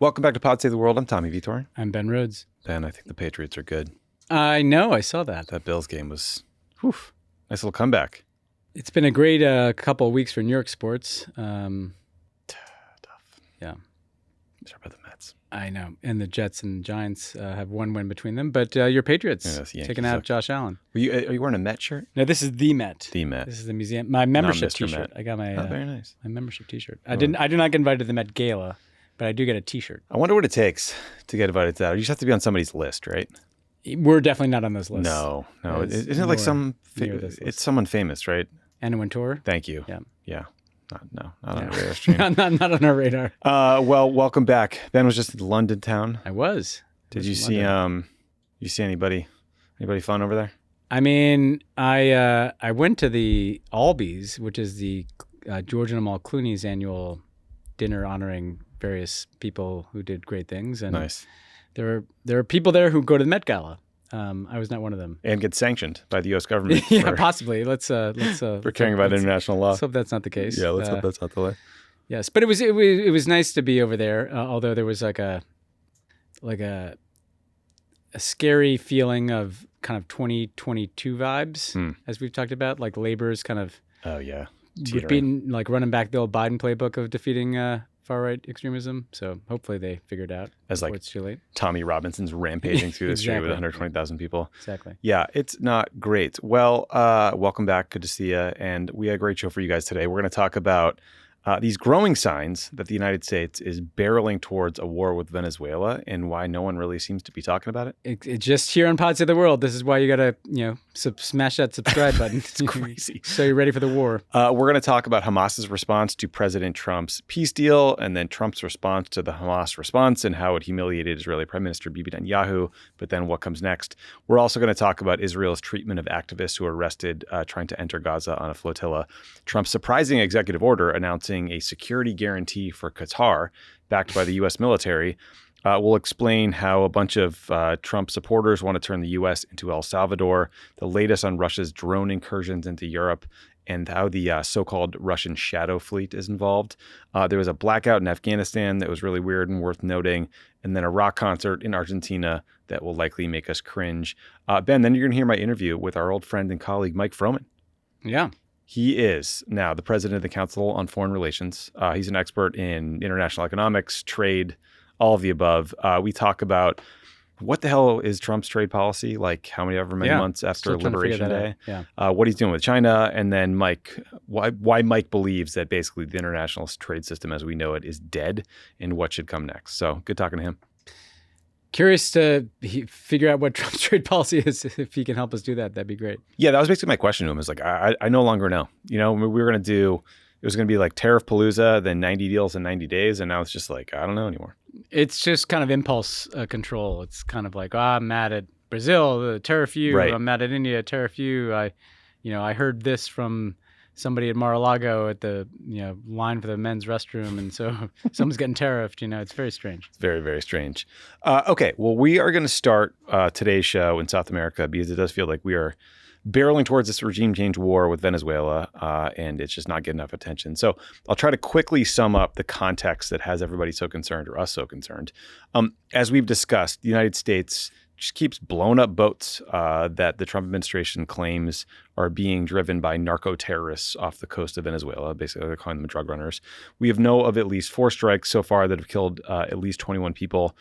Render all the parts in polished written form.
Welcome back to Pod Save the World. I'm Tommy Vitor. I'm Ben Rhodes. Ben, I think the Patriots are good. I know. I saw that. That Bills game was, nice little comeback. It's been a great couple of weeks for New York sports. Tough. Yeah. Sorry about the Mets. I know. And the Jets and Giants have one win between them. But your Patriots taking out Josh Allen. Are you wearing a Met shirt? No, this is the Met. The Met. This is the museum. My membership Mr. T-shirt. Met. I got my very nice. my membership T-shirt. I do not get invited to the Met Gala, but I do get a T-shirt. I wonder what it takes to get invited to that. You just have to be on somebody's list, right? We're definitely not on those lists. No. Isn't it like it's someone famous, right? Anna Wintour. Thank you. Yeah. Not on our radar screen. not on our radar. Well, welcome back. Ben was just in London town. I was. Did you see anybody fun over there? I mean, I went to the Albies, which is the George and Amal Clooney's annual dinner honoring various people who did great things. And nice. There are people there who go to the Met Gala. I was not one of them. And get sanctioned by the U.S. government. Possibly. Let's for caring about international law. Let's hope that's not the case. Yeah, let's hope that's not the way. Yes, but it was nice to be over there. Although there was like a scary feeling of kind of 2022 vibes, as we've talked about, like labor's kind of running back the old Biden playbook of defeating far-right extremism. So hopefully they figured out before it's too late. Tommy Robinson's rampaging through the street with 120,000 people. Exactly. Yeah, it's not great. Well, welcome back. Good to see you. And we have a great show for you guys today. We're going to talk about these growing signs that the United States is barreling towards a war with Venezuela and why no one really seems to be talking about it. It just here on Pod Save the World. This is why you got to, smash that subscribe button. It's crazy. So you're ready for the war. We're going to talk about Hamas's response to President Trump's peace deal and then Trump's response to the Hamas response and how it humiliated Israeli Prime Minister Bibi Netanyahu, but then what comes next. We're also going to talk about Israel's treatment of activists who were arrested trying to enter Gaza on a flotilla. Trump's surprising executive order announcing a security guarantee for Qatar, backed by the U.S. military. We'll explain how a bunch of Trump supporters want to turn the U.S. into El Salvador, the latest on Russia's drone incursions into Europe, and how the so-called Russian shadow fleet is involved. There was a blackout in Afghanistan that was really weird and worth noting, and then a rock concert in Argentina that will likely make us cringe. Ben, then you're going to hear my interview with our old friend and colleague, Mike Froman. Yeah. He is now the president of the Council on Foreign Relations. He's an expert in international economics, trade, all of the above. We talk about what the hell is Trump's trade policy, like however many months after Liberation Day, what he's doing with China, and then Mike, why Mike believes that basically the international trade system as we know it is dead and what should come next. So good talking to him. Curious to figure out what Trump's trade policy is. If he can help us do that, that'd be great. Yeah, that was basically my question to him. Is like, I no longer know. We were going to do, it was going to be like tariff palooza, then 90 deals in 90 days. And now it's just like, I don't know anymore. It's just kind of impulse control. It's kind of like, I'm mad at Brazil, tariff you. Right. I'm mad at India, tariff you. I heard this from somebody at Mar-a-Lago at the line for the men's restroom, and so someone's getting tariffed. It's very strange. It's very, very strange. Okay, well, we are going to start today's show in South America because it does feel like we are barreling towards this regime change war with Venezuela, and it's just not getting enough attention. So I'll try to quickly sum up the context that has everybody so concerned or us so concerned. As we've discussed, the United States just keeps blowing up boats that the Trump administration claims are being driven by narco-terrorists off the coast of Venezuela. Basically, they're calling them drug runners. We know of at least 4 strikes so far that have killed at least 21 people.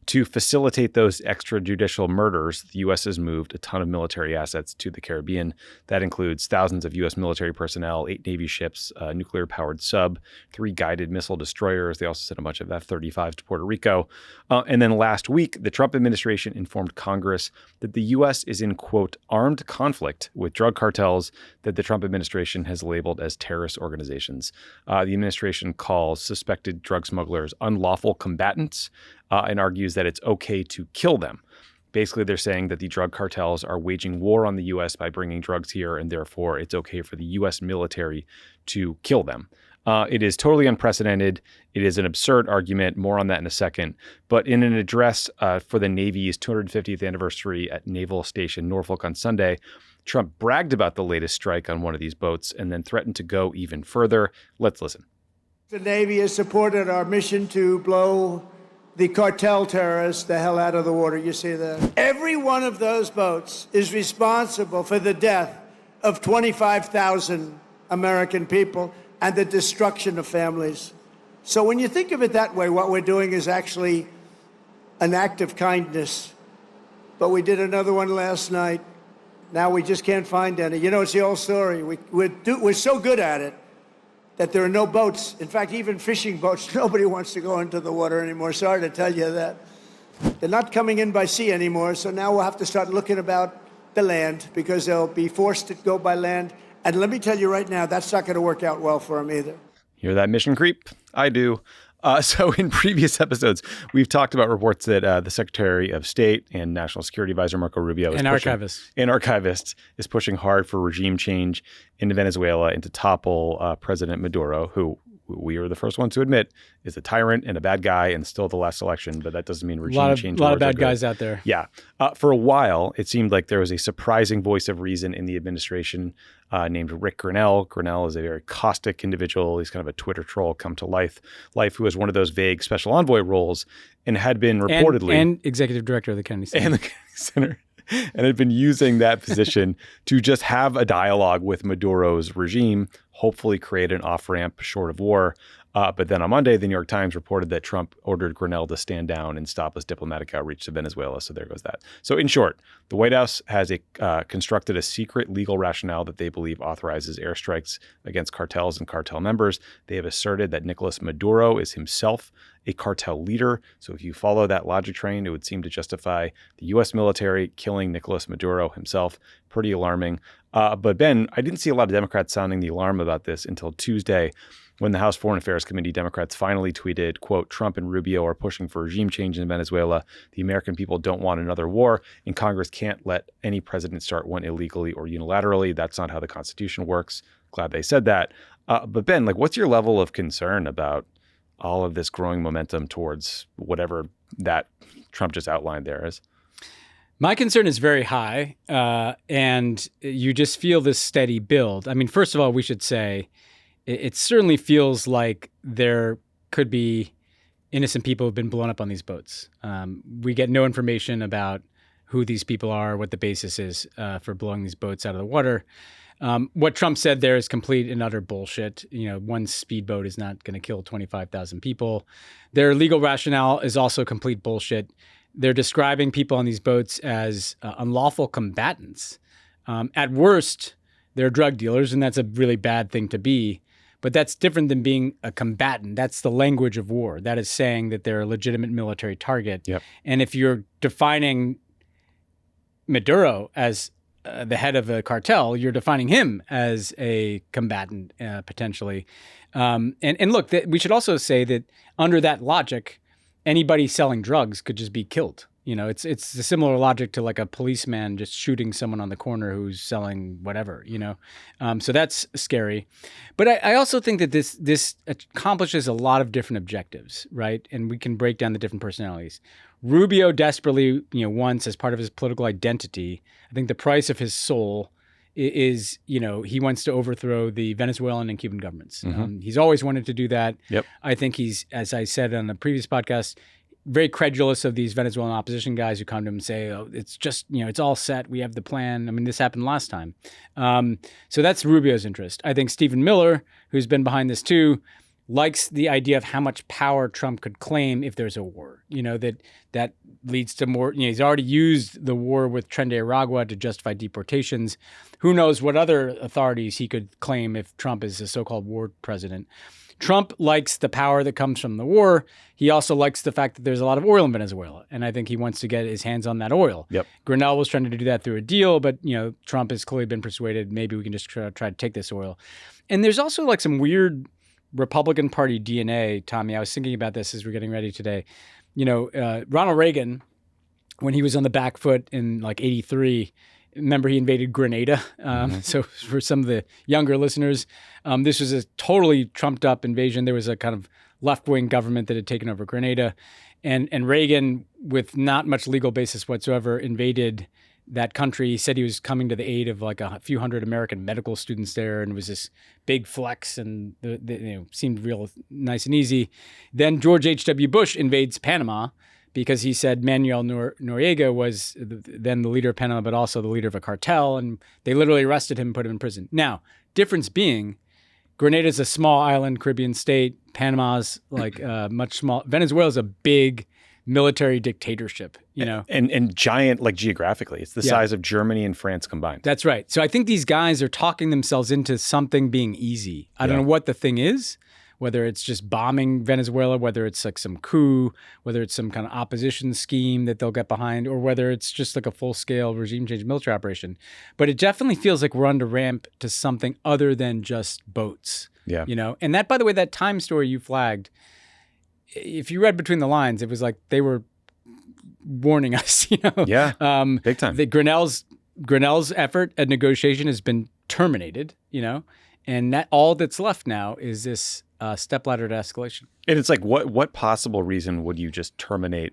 To facilitate those extrajudicial murders, the U.S. has moved a ton of military assets to the Caribbean. That includes thousands of U.S. military personnel, 8 Navy ships, a nuclear-powered sub, 3 guided missile destroyers. They also sent a bunch of F-35s to Puerto Rico. And then last week, the Trump administration informed Congress that the U.S. is in, quote, armed conflict with drug cartels that the Trump administration has labeled as terrorist organizations. The administration calls suspected drug smugglers unlawful combatants, and argues that it's okay to kill them. Basically, they're saying that the drug cartels are waging war on the U.S. by bringing drugs here, and therefore it's okay for the U.S. military to kill them. It is totally unprecedented. It is an absurd argument. More on that in a second. But in an address for the Navy's 250th anniversary at Naval Station Norfolk on Sunday, Trump bragged about the latest strike on one of these boats and then threatened to go even further. Let's listen. The Navy has supported our mission to blow the cartel terrorists the hell out of the water. You see that? Every one of those boats is responsible for the death of 25,000 American people and the destruction of families. So when you think of it that way, what we're doing is actually an act of kindness. But we did another one last night. Now we just can't find any. You know, it's the old story. We're so good at it that there are no boats. In fact, even fishing boats, nobody wants to go into the water anymore. Sorry to tell you that. They're not coming in by sea anymore, so now we'll have to start looking about the land because they'll be forced to go by land. And let me tell you right now, that's not going to work out well for them either. Hear that mission creep? I do. So in previous episodes, we've talked about reports that the Secretary of State and National Security Advisor Marco Rubio archivist is pushing hard for regime change in Venezuela and to topple President Maduro, who we are the first ones to admit is a tyrant and a bad guy and still the last election, but that doesn't mean regime change. A lot of bad guys out there. Yeah. For a while, it seemed like there was a surprising voice of reason in the administration named Rick Grenell. Grenell is a very caustic individual. He's kind of a Twitter troll come to life who has one of those vague special envoy roles and had been reportedly... And executive director of the Kennedy Center. And the Kennedy Center. And had been using that position to just have a dialogue with Maduro's regime, hopefully create an off-ramp short of war. But then on Monday, the New York Times reported that Trump ordered Grenell to stand down and stop his diplomatic outreach to Venezuela. So there goes that. So in short, the White House has constructed a secret legal rationale that they believe authorizes airstrikes against cartels and cartel members. They have asserted that Nicolas Maduro is himself a cartel leader. So if you follow that logic train, it would seem to justify the U.S. military killing Nicolas Maduro himself. Pretty alarming. But Ben, I didn't see a lot of Democrats sounding the alarm about this until Tuesday, when the House Foreign Affairs Committee Democrats finally tweeted, quote, Trump and Rubio are pushing for regime change in Venezuela. The American people don't want another war, and Congress can't let any president start one illegally or unilaterally. That's not how the Constitution works. Glad they said that. But Ben, what's your level of concern about all of this growing momentum towards whatever that Trump just outlined there is? My concern is very high, and you just feel this steady build. I mean, first of all, we should say it certainly feels like there could be innocent people who've been blown up on these boats. We get no information about who these people are, what the basis is for blowing these boats out of the water. What Trump said there is complete and utter bullshit. One speedboat is not going to kill 25,000 people. Their legal rationale is also complete bullshit. They're describing people on these boats as unlawful combatants. At worst, they're drug dealers, and that's a really bad thing to be. But that's different than being a combatant. That's the language of war. That is saying that they're a legitimate military target. Yep. And if you're defining Maduro as the head of a cartel, you're defining him as a combatant, potentially. And look, we should also say that under that logic, anybody selling drugs could just be killed. It's a similar logic to like a policeman just shooting someone on the corner who's selling whatever, So that's scary. But I also think that this accomplishes a lot of different objectives, right? And we can break down the different personalities. Rubio desperately, wants as part of his political identity, I think the price of his soul is, he wants to overthrow the Venezuelan and Cuban governments. Mm-hmm. He's always wanted to do that. Yep. I think he's, as I said on the previous podcast, very credulous of these Venezuelan opposition guys who come to him and say, oh, it's just, it's all set. We have the plan. I mean, this happened last time. So that's Rubio's interest. I think Stephen Miller, who's been behind this too, likes the idea of how much power Trump could claim if there's a war, that leads to more, he's already used the war with Tren de Aragua to justify deportations. Who knows what other authorities he could claim if Trump is a so-called war president. Trump likes the power that comes from the war. He also likes the fact that there's a lot of oil in Venezuela, and I think he wants to get his hands on that oil. Yep. Grenell was trying to do that through a deal, but Trump has clearly been persuaded maybe we can just try to take this oil. And there's also like some weird Republican Party DNA, Tommy. I was thinking about this as we're getting ready today. Ronald Reagan, when he was on the back foot in like 83, remember he invaded Grenada. So for some of the younger listeners, this was a totally trumped up invasion. There was a kind of left-wing government that had taken over Grenada. And Reagan, with not much legal basis whatsoever, invaded that country. He said he was coming to the aid of like a few hundred American medical students there, and it was this big flex, and seemed real nice and easy. Then George H.W. Bush invades Panama because he said Manuel Noriega was then the leader of Panama, but also the leader of a cartel, and they literally arrested him and put him in prison. Now, difference being, Grenada's a small island Caribbean state. Panama's like much small. Venezuela's a big military dictatorship, and giant, like geographically, it's the size of Germany and France combined. That's right. So I think these guys are talking themselves into something being easy. I don't know what the thing is, whether it's just bombing Venezuela, whether it's like some coup, whether it's some kind of opposition scheme that they'll get behind, or whether it's just like a full-scale regime change military operation. But it definitely feels like we're on the ramp to something other than just boats. Yeah. And that, by the way, that Time story you flagged, if you read between the lines, it was like they were warning us, Yeah, big time. Grenell's effort at negotiation has been terminated, and that all that's left now is this stepladder to escalation. And it's like, what possible reason would you just terminate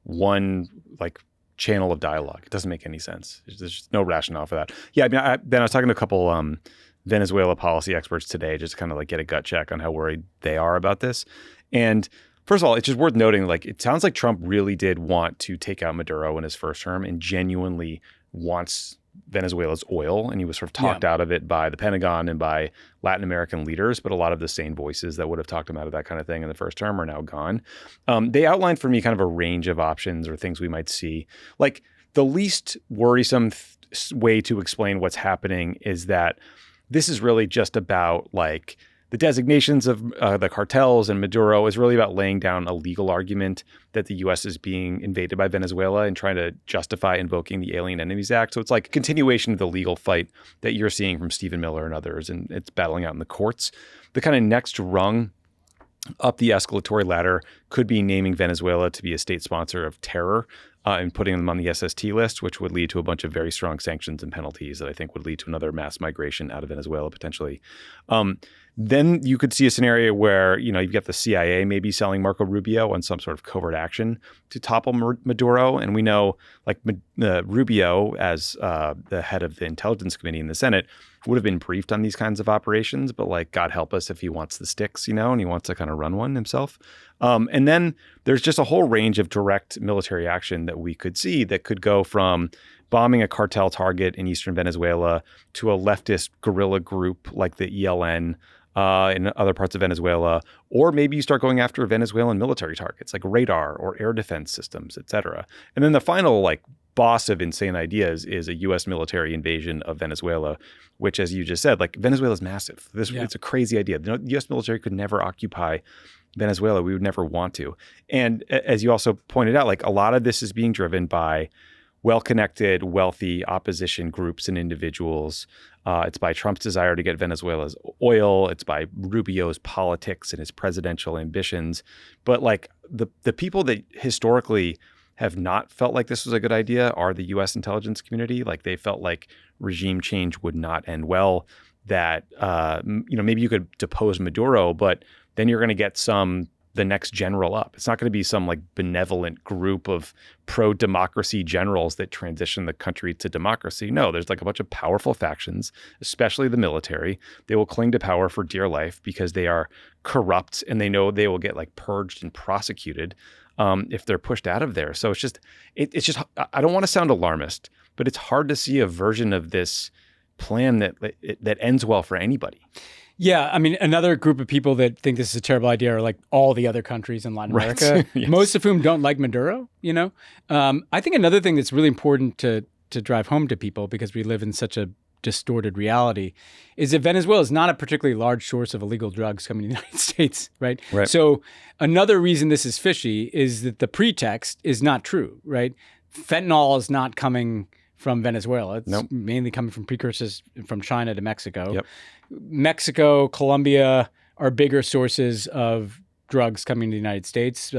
one like channel of dialogue? It doesn't make any sense. There's just no rationale for that. Yeah, I was talking to a couple Venezuela policy experts today, just to kind of like get a gut check on how worried they are about this. And first of all, it's just worth noting, like, it sounds like Trump really did want to take out Maduro in his first term and genuinely wants Venezuela's oil. And he was sort of talked out of it by the Pentagon and by Latin American leaders. But a lot of the sane voices that would have talked him out of that kind of thing in the first term are now gone. They outlined for me kind of a range of options or things we might see. Like, the least worrisome way to explain what's happening is that this is really just about like the designations of the cartels, and Maduro is really about laying down a legal argument that the U.S. is being invaded by Venezuela and trying to justify invoking the Alien Enemies Act. So it's like a continuation of the legal fight that you're seeing from Stephen Miller and others, and it's battling out in the courts. The kind of next rung up the escalatory ladder could be naming Venezuela to be a state sponsor of terror and putting them on the SST list, which would lead to a bunch of very strong sanctions and penalties that I think would lead to another mass migration out of Venezuela potentially. Then you could see a scenario where, you've got the CIA maybe selling Marco Rubio on some sort of covert action to topple Maduro. And we know like Rubio, as the head of the Intelligence Committee in the Senate, would have been briefed on these kinds of operations, but like, God help us if he wants the sticks, and he wants to kind of run one himself. And then there's just a whole range of direct military action that we could see that could go from bombing a cartel target in eastern Venezuela to a leftist guerrilla group like the ELN in other parts of Venezuela, or maybe you start going after Venezuelan military targets like radar or air defense systems, et cetera. And then the final like boss of insane ideas is a U.S. military invasion of Venezuela, which, as you just said, like Venezuela is massive. It's a crazy idea. The U.S. military could never occupy Venezuela. We would never want to. And as you also pointed out, like a lot of this is being driven by well-connected, wealthy opposition groups and individuals. It's by Trump's desire to get Venezuela's oil. It's by Rubio's politics and his presidential ambitions. But like the people that historically have not felt like this was a good idea are the U.S. intelligence community. Like they felt like regime change would not end well, that, maybe you could depose Maduro, but then you're going to get the next general up. It's not going to be some like benevolent group of pro-democracy generals that transition the country to democracy. No, there's like a bunch of powerful factions, especially the military. They will cling to power for dear life because they are corrupt and they know they will get like purged and prosecuted if they're pushed out of there. So it's just, I don't want to sound alarmist, but it's hard to see a version of this plan that ends well for anybody. Yeah, I mean, another group of people that think this is a terrible idea are like all the other countries in Latin America, right. Yes. Most of whom don't like Maduro, I think another thing that's really important to drive home to people, because we live in such a distorted reality, is that Venezuela is not a particularly large source of illegal drugs coming to the United States, right? So another reason this is fishy is that the pretext is not true, right? Fentanyl is not coming from Venezuela. It's mainly coming from precursors from China to Mexico. Yep. Mexico, Colombia are bigger sources of drugs coming to the United States.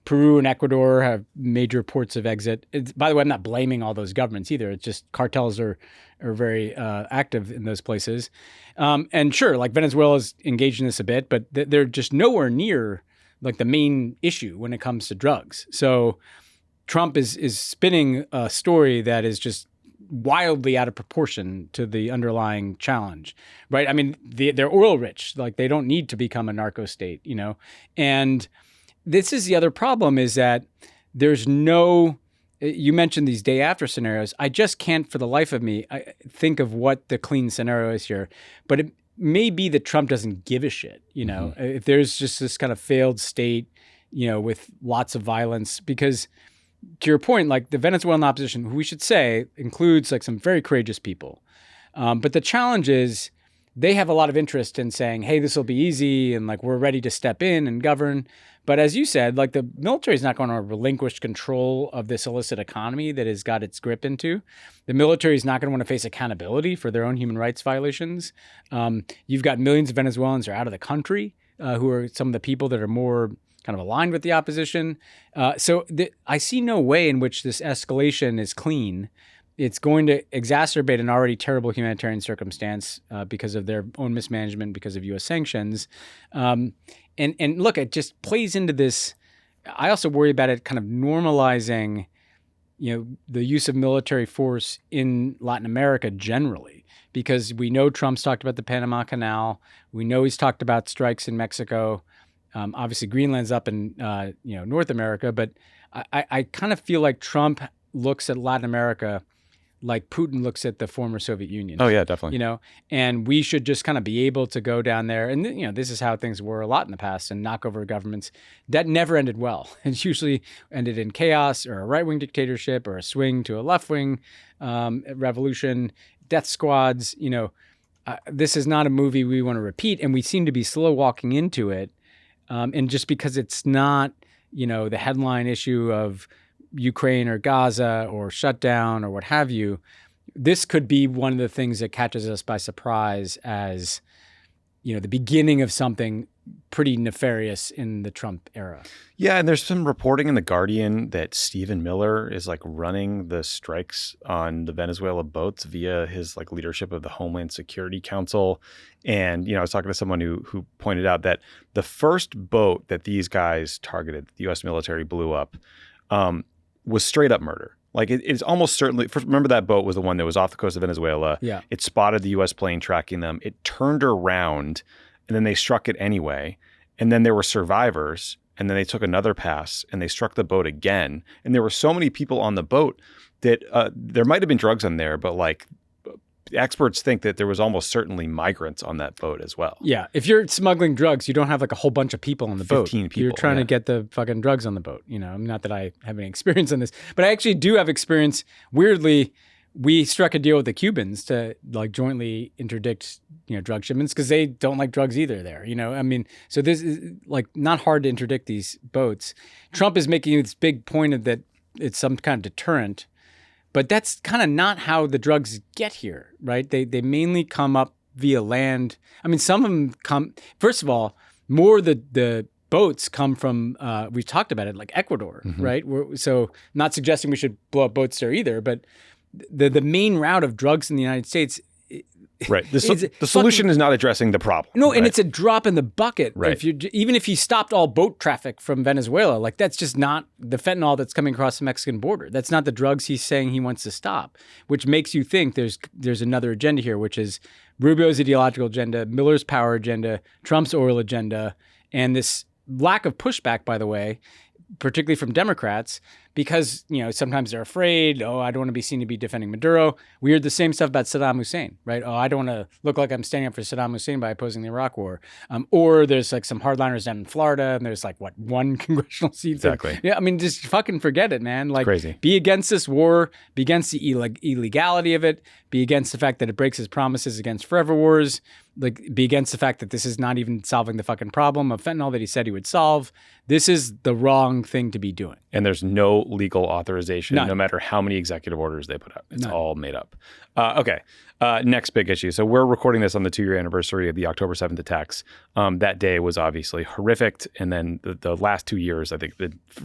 Peru and Ecuador have major ports of exit. By the way, I'm not blaming all those governments either. It's just cartels are very active in those places. And sure, like Venezuela's engaged in this a bit, but they're just nowhere near like the main issue when it comes to drugs. So Trump is spinning a story that is just wildly out of proportion to the underlying challenge, right? I mean, they're oil rich, like they don't need to become a narco state, And this is the other problem is that there's you mentioned these day after scenarios. I just can't for the life of me think of what the clean scenario is here, but it may be that Trump doesn't give a shit, if there's just this kind of failed state, with lots of violence, because to your point, like the Venezuelan opposition, who we should say includes like some very courageous people. But the challenge is they have a lot of interest in saying, hey, this will be easy. And like, we're ready to step in and govern. But as you said, like the military is not going to relinquish control of this illicit economy that has got its grip into. The military is not going to want to face accountability for their own human rights violations. You've got millions of Venezuelans who are out of the country, who are some of the people that are more kind of aligned with the opposition. So I see no way in which this escalation is clean. It's going to exacerbate an already terrible humanitarian circumstance because of their own mismanagement, because of U.S. sanctions. And look, it just plays into this. I also worry about it kind of normalizing, the use of military force in Latin America generally, because we know Trump's talked about the Panama Canal. We know he's talked about strikes in Mexico. Obviously, Greenland's up in North America, but I kind of feel like Trump looks at Latin America like Putin looks at the former Soviet Union. Oh yeah, definitely. And we should just kind of be able to go down there, and this is how things were a lot in the past, and knock over governments. That never ended well. It usually ended in chaos or a right-wing dictatorship or a swing to a left-wing revolution, death squads. This is not a movie we want to repeat, and we seem to be slow walking into it. And just because it's not, the headline issue of Ukraine or Gaza or shutdown or what have you, this could be one of the things that catches us by surprise as, the beginning of something pretty nefarious in the Trump era. Yeah, and there's some reporting in The Guardian that Stephen Miller is like running the strikes on the Venezuela boats via his like leadership of the Homeland Security Council. And, I was talking to someone who pointed out that the first boat that these guys targeted, the U.S. military blew up, was straight up murder. Like it's almost certainly, remember that boat was the one that was off the coast of Venezuela. Yeah. It spotted the U.S. plane tracking them. It turned around and then they struck it anyway. And then there were survivors, and then they took another pass and they struck the boat again. And there were so many people on the boat that there might have been drugs on there, but like experts think that there was almost certainly migrants on that boat as well. Yeah. If you're smuggling drugs, you don't have like a whole bunch of people on the boat. 15 people. You're trying to get the fucking drugs on the boat. Not that I have any experience in this, but I actually do have experience. Weirdly, we struck a deal with the Cubans to like jointly interdict, drug shipments because they don't like drugs either there, so this is like not hard to interdict these boats. Trump is making this big point of that it's some kind of deterrent, but that's kind of not how the drugs get here, right? They mainly come up via land. I mean, some of them come, first of all, more the boats come from, we talked about it, like Ecuador, right? So not suggesting we should blow up boats there either, but the main route of drugs in the United States, right. The solution is not addressing the problem. No, right? And it's a drop in the bucket. Right. Even if you stopped all boat traffic from Venezuela, like that's just not the fentanyl that's coming across the Mexican border. That's not the drugs he's saying he wants to stop, which makes you think there's another agenda here, which is Rubio's ideological agenda, Miller's power agenda, Trump's oil agenda, and this lack of pushback, by the way, particularly from Democrats, because, sometimes they're afraid, I don't want to be seen to be defending Maduro. We heard the same stuff about Saddam Hussein, right? I don't want to look like I'm standing up for Saddam Hussein by opposing the Iraq War. Or there's like some hardliners down in Florida, and there's like, one congressional seat? Exactly. Yeah, I mean, just fucking forget it, man. Like, crazy. Be against this war, be against the illegality of it, be against the fact that it breaks his promises against forever wars, like be against the fact that this is not even solving the fucking problem of fentanyl that he said he would solve. This is the wrong thing to be doing. And there's no legal authorization, None. No matter how many executive orders they put out. It's None. all made up. Okay. Next big issue. So we're recording this on the 2-year anniversary of the October 7th attacks. That day was obviously horrific. And then the last 2 years, I think,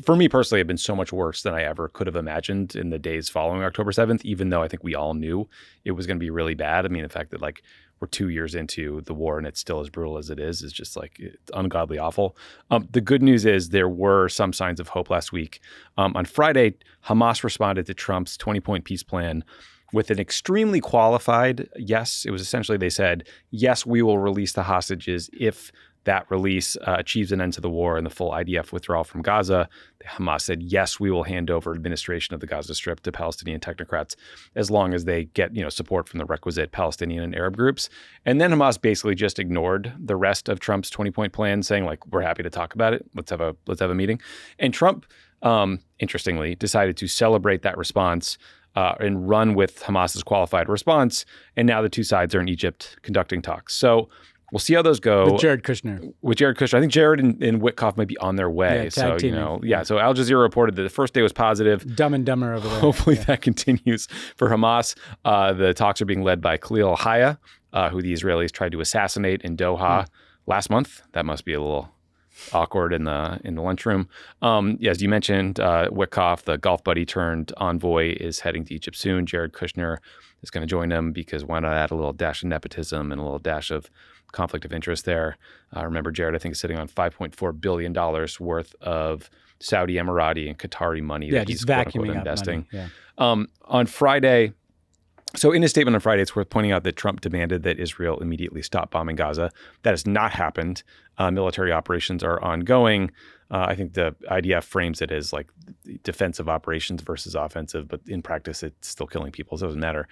for me personally, have been so much worse than I ever could have imagined in the days following October 7th, even though I think we all knew it was going to be really bad. I mean, the fact that like we're 2 years into the war and it's still as brutal as it is just like it's ungodly awful. The good news is there were some signs of hope last week. On Friday, Hamas responded to Trump's 20-point peace plan, with an extremely qualified yes. It was essentially they said, yes, we will release the hostages if that release achieves an end to the war and the full IDF withdrawal from Gaza. Hamas said, yes, we will hand over administration of the Gaza Strip to Palestinian technocrats as long as they get support from the requisite Palestinian and Arab groups. And then Hamas basically just ignored the rest of Trump's 20-point plan, saying, like, we're happy to talk about it. Let's have a meeting. And Trump, interestingly, decided to celebrate that response and run with Hamas's qualified response. And now the two sides are in Egypt conducting talks. So we'll see how those go. With Jared Kushner. I think Jared and Witkoff might be on their way. So, so Al Jazeera reported that the first day was positive. Dumb and Dumber over there. Hopefully that continues for Hamas. The talks are being led by Khalil al-Hayya, who the Israelis tried to assassinate in Doha last month. That must be a little awkward in the lunchroom. As you mentioned, Witkoff, the golf buddy turned envoy, is heading to Egypt soon. Jared Kushner is going to join him because why not add a little dash of nepotism and a little dash of conflict of interest there. Remember, Jared, I think, is sitting on $5.4 billion worth of Saudi, Emirati, and Qatari money that he's vacuuming investing. On Friday, so in his statement on Friday, it's worth pointing out that Trump demanded that Israel immediately stop bombing Gaza. That has not happened. Military operations are ongoing. I think the IDF frames it as like defensive operations versus offensive, but in practice, it's still killing people, so it doesn't matter.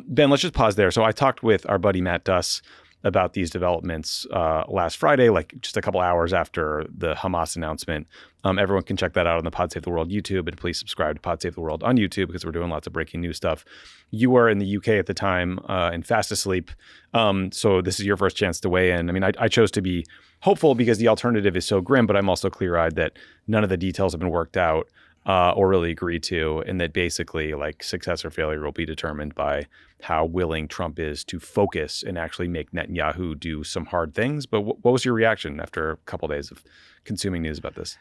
Ben, let's just pause there. So I talked with our buddy Matt Duss about these developments last Friday, like just a couple hours after the Hamas announcement. Everyone can check that out on the Pod Save the World YouTube, and please subscribe to Pod Save the World on YouTube because we're doing lots of breaking news stuff. You were in the UK at the time and fast asleep, so this is your first chance to weigh in. I mean, I chose to be hopeful because the alternative is so grim, but I'm also clear-eyed that none of the details have been worked out or really agreed to, and that basically like success or failure will be determined by how willing Trump is to focus and actually make Netanyahu do some hard things. But what was your reaction after a couple of days of consuming news about this?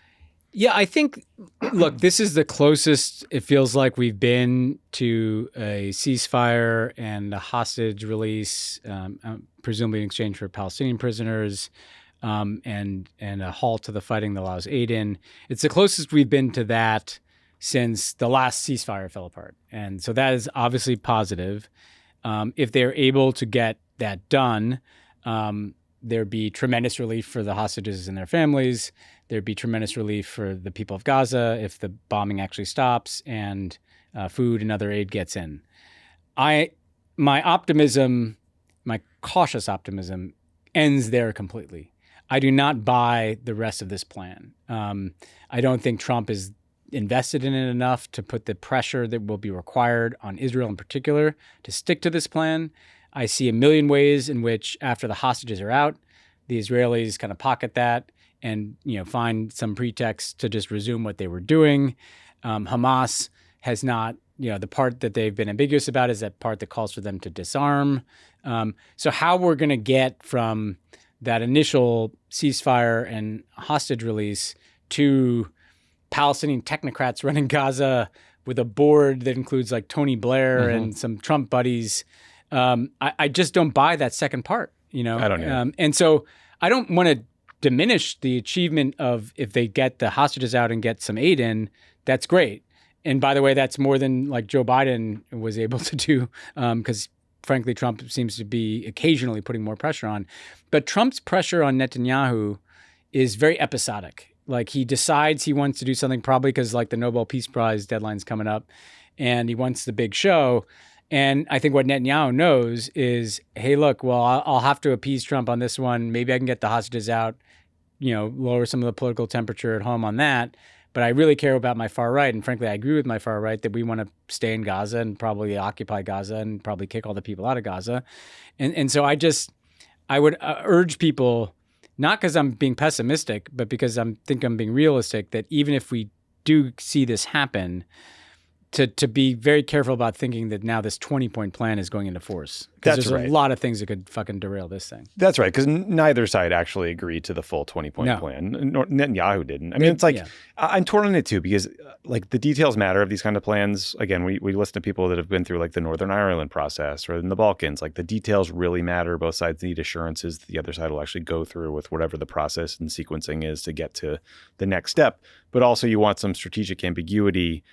Yeah, I think, look, this is the closest it feels like we've been to a ceasefire and a hostage release, presumably in exchange for Palestinian prisoners, and a halt to the fighting that allows aid in. It's the closest we've been to that since the last ceasefire fell apart. And so that is obviously positive. If they're able to get that done, there'd be tremendous relief for the hostages and their families. There'd be tremendous relief for the people of Gaza if the bombing actually stops and food and other aid gets in. My cautious optimism ends there completely. I do not buy the rest of this plan. I don't think Trump is invested in it enough to put the pressure that will be required on Israel in particular to stick to this plan. I see a million ways in which after the hostages are out, the Israelis kind of pocket that and find some pretext to just resume what they were doing. Hamas has not, the part that they've been ambiguous about is that part that calls for them to disarm. So how we're going to get from that initial ceasefire and hostage release to Palestinian technocrats running Gaza with a board that includes like Tony Blair and some Trump buddies. I just don't buy that second part, I don't either. And so I don't want to diminish the achievement of if they get the hostages out and get some aid in, that's great. And by the way, that's more than like Joe Biden was able to do because frankly, Trump seems to be occasionally putting more pressure on. But Trump's pressure on Netanyahu is very episodic. Like he decides he wants to do something probably because like the Nobel Peace Prize deadline's coming up and he wants the big show. And I think what Netanyahu knows is, hey, look, well, I'll have to appease Trump on this one. Maybe I can get the hostages out, lower some of the political temperature at home on that. But I really care about my far right. And frankly, I agree with my far right that we want to stay in Gaza and probably occupy Gaza and probably kick all the people out of Gaza. And so I would urge people, not because I'm being pessimistic, but because I'm being realistic, that even if we do see this happen, to be very careful about thinking that now this 20-point plan is going into force. Because there's a lot of things that could fucking derail this thing. That's right, because neither side actually agreed to the full 20-point plan. Netanyahu didn't. I mean, it's like, I'm torn on it too, because like the details matter of these kind of plans. Again, we listen to people that have been through like the Northern Ireland process or in the Balkans. Like the details really matter. Both sides need assurances that the other side will actually go through with whatever the process and sequencing is to get to the next step. But also you want some strategic ambiguity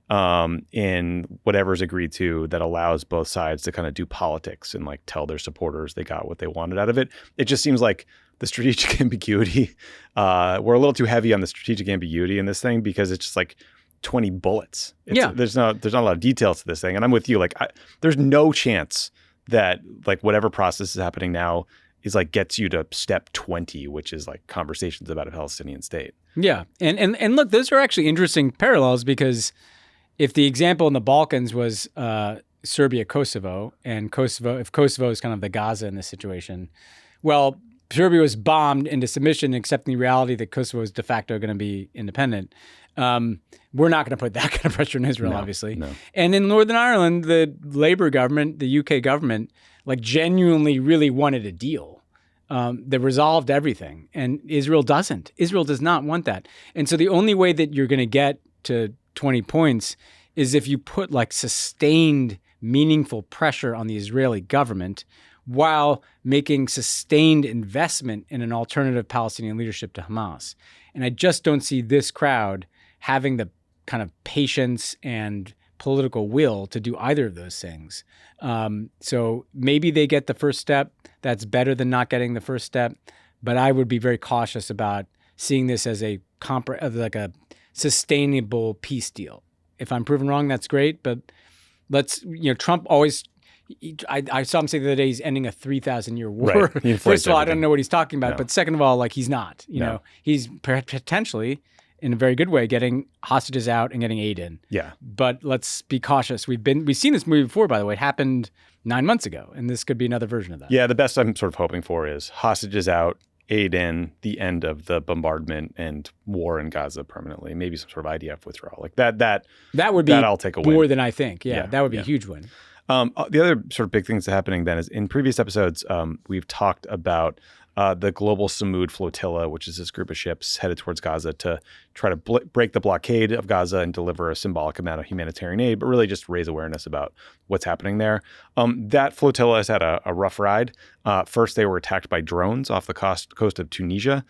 in whatever's agreed to that allows both sides to kind of do politics and like tell their supporters they got what they wanted out of it. It just seems like the strategic ambiguity, we're a little too heavy on the strategic ambiguity in this thing because it's just like 20 bullets. There's not a lot of details to this thing. And I'm with you. Like, there's no chance that like whatever process is happening now is like gets you to step 20, which is like conversations about a Palestinian state. Yeah. And look, those are actually interesting parallels because if the example in the Balkans was Serbia, Kosovo, and if Kosovo is kind of the Gaza in this situation, well, Serbia was bombed into submission, accepting the reality that Kosovo is de facto going to be independent. We're not going to put that kind of pressure on Israel, obviously. No. And in Northern Ireland, the Labour government, the UK government, like genuinely really wanted a deal that resolved everything. And Israel doesn't. Israel does not want that. And so the only way that you're going to get to 20 points is if you put like sustained, meaningful pressure on the Israeli government while making sustained investment in an alternative Palestinian leadership to Hamas. And I just don't see this crowd having the kind of patience and political will to do either of those things. So maybe they get the first step. That's better than not getting the first step. But I would be very cautious about seeing this as a sustainable peace deal. If I'm proven wrong, that's great. But Trump always... I saw him say the other day he's ending a 3,000-year war. Right. First of all, I don't know what he's talking about. No. But second of all, like he's not. You know, he's potentially, in a very good way, getting hostages out and getting aid in. Yeah. But let's be cautious. We've seen this movie before, by the way. It happened 9 months ago, and this could be another version of that. Yeah, the best I'm sort of hoping for is hostages out, aid in, the end of the bombardment and war in Gaza permanently. Maybe some sort of IDF withdrawal. Like that would be I'll take a win. more than I think. Yeah, that would be a huge win. The other sort of big things happening then is in previous episodes, we've talked about the Global Sumud Flotilla, which is this group of ships headed towards Gaza to try to break the blockade of Gaza and deliver a symbolic amount of humanitarian aid, but really just raise awareness about what's happening there. That flotilla has had a rough ride. First, they were attacked by drones off the coast of Tunisia.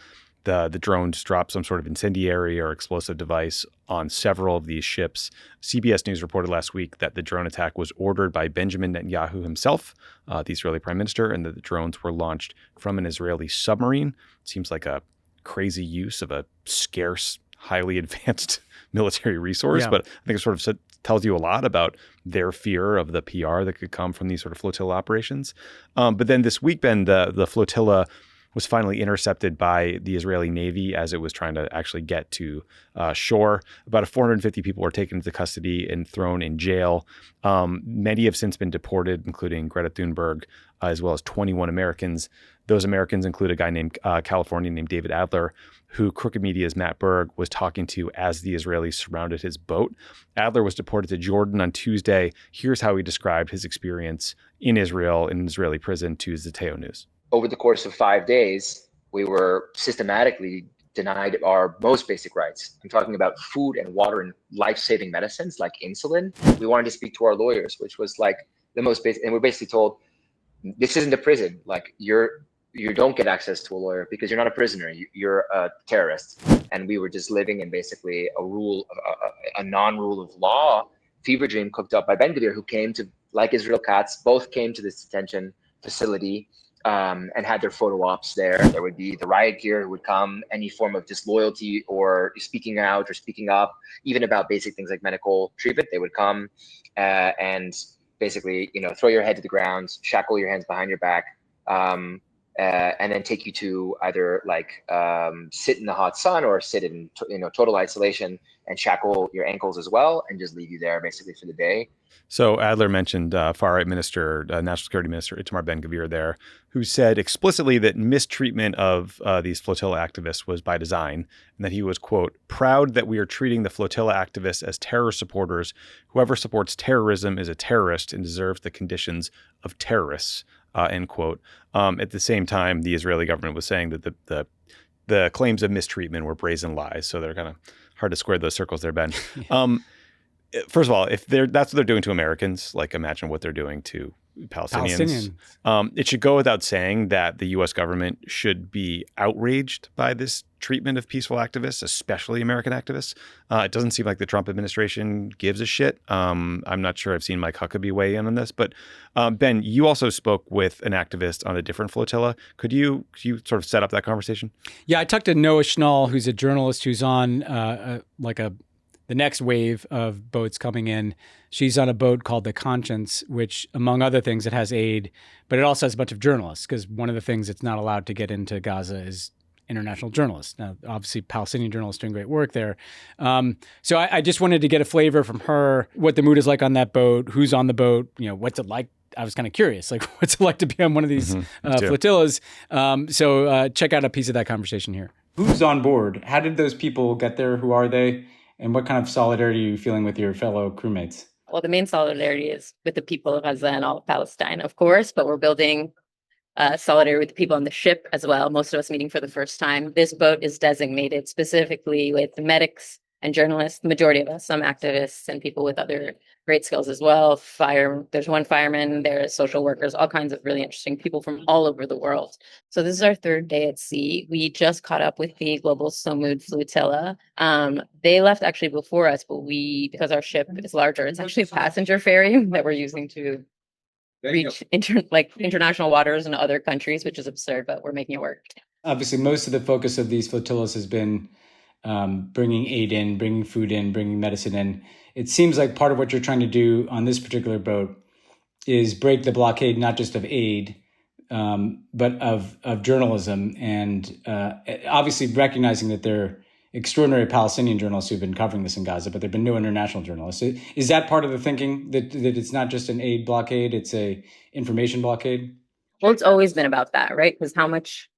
The drones dropped some sort of incendiary or explosive device on several of these ships. CBS News reported last week that the drone attack was ordered by Benjamin Netanyahu himself, the Israeli prime minister, and that the drones were launched from an Israeli submarine. Seems like a crazy use of a scarce, highly advanced military resource, but I think it sort of tells you a lot about their fear of the PR that could come from these sort of flotilla operations. But then this week, Ben, the flotilla was finally intercepted by the Israeli Navy as it was trying to actually get to shore. About 450 people were taken into custody and thrown in jail. Many have since been deported, including Greta Thunberg, as well as 21 Americans. Those Americans include a guy named Californian named David Adler, who Crooked Media's Matt Berg was talking to as the Israelis surrounded his boat. Adler was deported to Jordan on Tuesday. Here's how he described his experience in Israel, in an Israeli prison, to Zeteo News. Over the course of 5 days, we were systematically denied our most basic rights. I'm talking about food and water and life-saving medicines like insulin. We wanted to speak to our lawyers, which was like the most basic. And we're basically told, this isn't a prison. Like you don't get access to a lawyer because you're not a prisoner. You're a terrorist. And we were just living in basically a non-rule of law fever dream cooked up by Ben-Gvir, who came to, like Israel Katz, both came to this detention facility and had their photo ops there. There would be the riot gear who would come, any form of disloyalty or speaking out or speaking up, even about basic things like medical treatment. They would come and basically, throw your head to the ground, shackle your hands behind your back, and then take you to either sit in the hot sun or sit in total isolation and shackle your ankles as well, and just leave you there basically for the day. So Adler mentioned far-right minister, National Security Minister Itamar Ben-Gvir there, who said explicitly that mistreatment of these flotilla activists was by design, and that he was, quote, proud that we are treating the flotilla activists as terror supporters. Whoever supports terrorism is a terrorist and deserves the conditions of terrorists, end quote. At the same time, the Israeli government was saying that the claims of mistreatment were brazen lies. So they're kind of hard to square those circles there, Ben. First of all, if that's what they're doing to Americans, like imagine what they're doing to Palestinians. It should go without saying that the U.S. government should be outraged by this treatment of peaceful activists, especially American activists. It doesn't seem like the Trump administration gives a shit. I'm not sure I've seen Mike Huckabee weigh in on this, but Ben, you also spoke with an activist on a different flotilla. Could you sort of set up that conversation? Yeah, I talked to Noa Schnall, who's a journalist who's on the next wave of boats coming in. She's on a boat called the Conscience, which, among other things, it has aid, but it also has a bunch of journalists, because one of the things it's not allowed to get into Gaza is international journalists. Now, obviously, Palestinian journalists doing great work there. So I just wanted to get a flavor from her, what the mood is like on that boat, who's on the boat, what's it like. I was kind of curious, like, what's it like to be on one of these flotillas? So check out a piece of that conversation here. Who's on board? How did those people get there? Who are they? And what kind of solidarity are you feeling with your fellow crewmates? Well, the main solidarity is with the people of Gaza and all of Palestine, of course, but we're building solidarity with the people on the ship as well. Most of us meeting for the first time. This boat is designated specifically with medics and journalists, the majority of us, some activists and people with other great skills as well. There's one fireman, there's social workers, all kinds of really interesting people from all over the world. So this is our third day at sea. We just caught up with the Global Sumud Flotilla. They left actually before us, but because our ship is larger, it's actually a passenger ferry that we're using to reach international waters and other countries, which is absurd, but we're making it work. Obviously, most of the focus of these flotillas has been bringing aid in, bringing food in, bringing medicine in. It seems like part of what you're trying to do on this particular boat is break the blockade, not just of aid, but of journalism, and obviously recognizing that there are extraordinary Palestinian journalists who've been covering this in Gaza, but there have been no international journalists. Is that part of the thinking, that it's not just an aid blockade, it's a information blockade? Well, it's always been about that, right? Because how much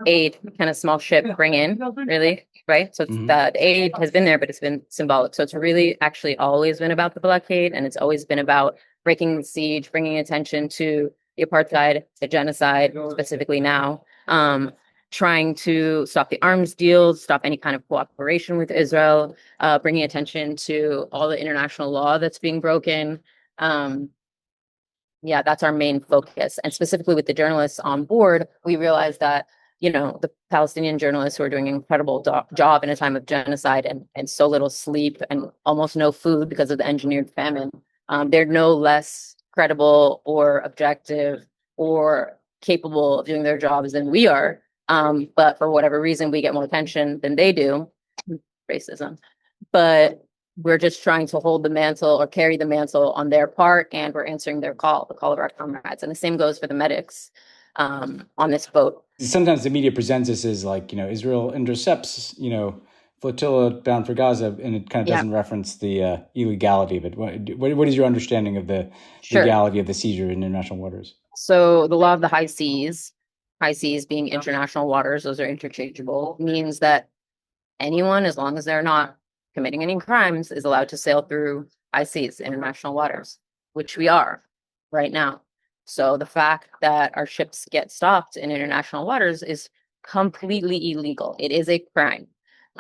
aid can a small ship bring in, really, right? So that aid has been there, but it's been symbolic. So it's really actually always been about the blockade, and it's always been about breaking the siege, bringing attention to the apartheid, the genocide, specifically now, trying to stop the arms deals, stop any kind of cooperation with Israel, bringing attention to all the international law that's being broken. Yeah, that's our main focus. And specifically with the journalists on board, we realized that the Palestinian journalists who are doing an incredible job in a time of genocide and so little sleep and almost no food because of the engineered famine, they're no less credible or objective or capable of doing their jobs than we are. But for whatever reason, we get more attention than they do. Racism. But we're just trying to hold the mantle or carry the mantle on their part, and we're answering the call of our comrades. And the same goes for the medics on this boat. Sometimes the media presents this as like, Israel intercepts, flotilla bound for Gaza, and it kind of doesn't reference the illegality of it. What is your understanding of the legality of the seizure in international waters? So the law of the high seas being international waters, those are interchangeable, means that anyone, as long as they're not committing any crimes, is allowed to sail through high seas, international waters, which we are right now. So the fact that our ships get stopped in international waters is completely illegal. It is a crime.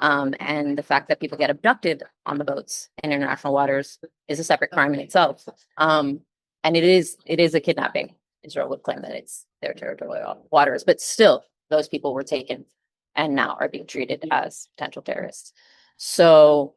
And the fact that people get abducted on the boats in international waters is a separate crime in itself. And it is a kidnapping. Israel would claim that it's their territorial waters, but still, those people were taken and now are being treated as potential terrorists. So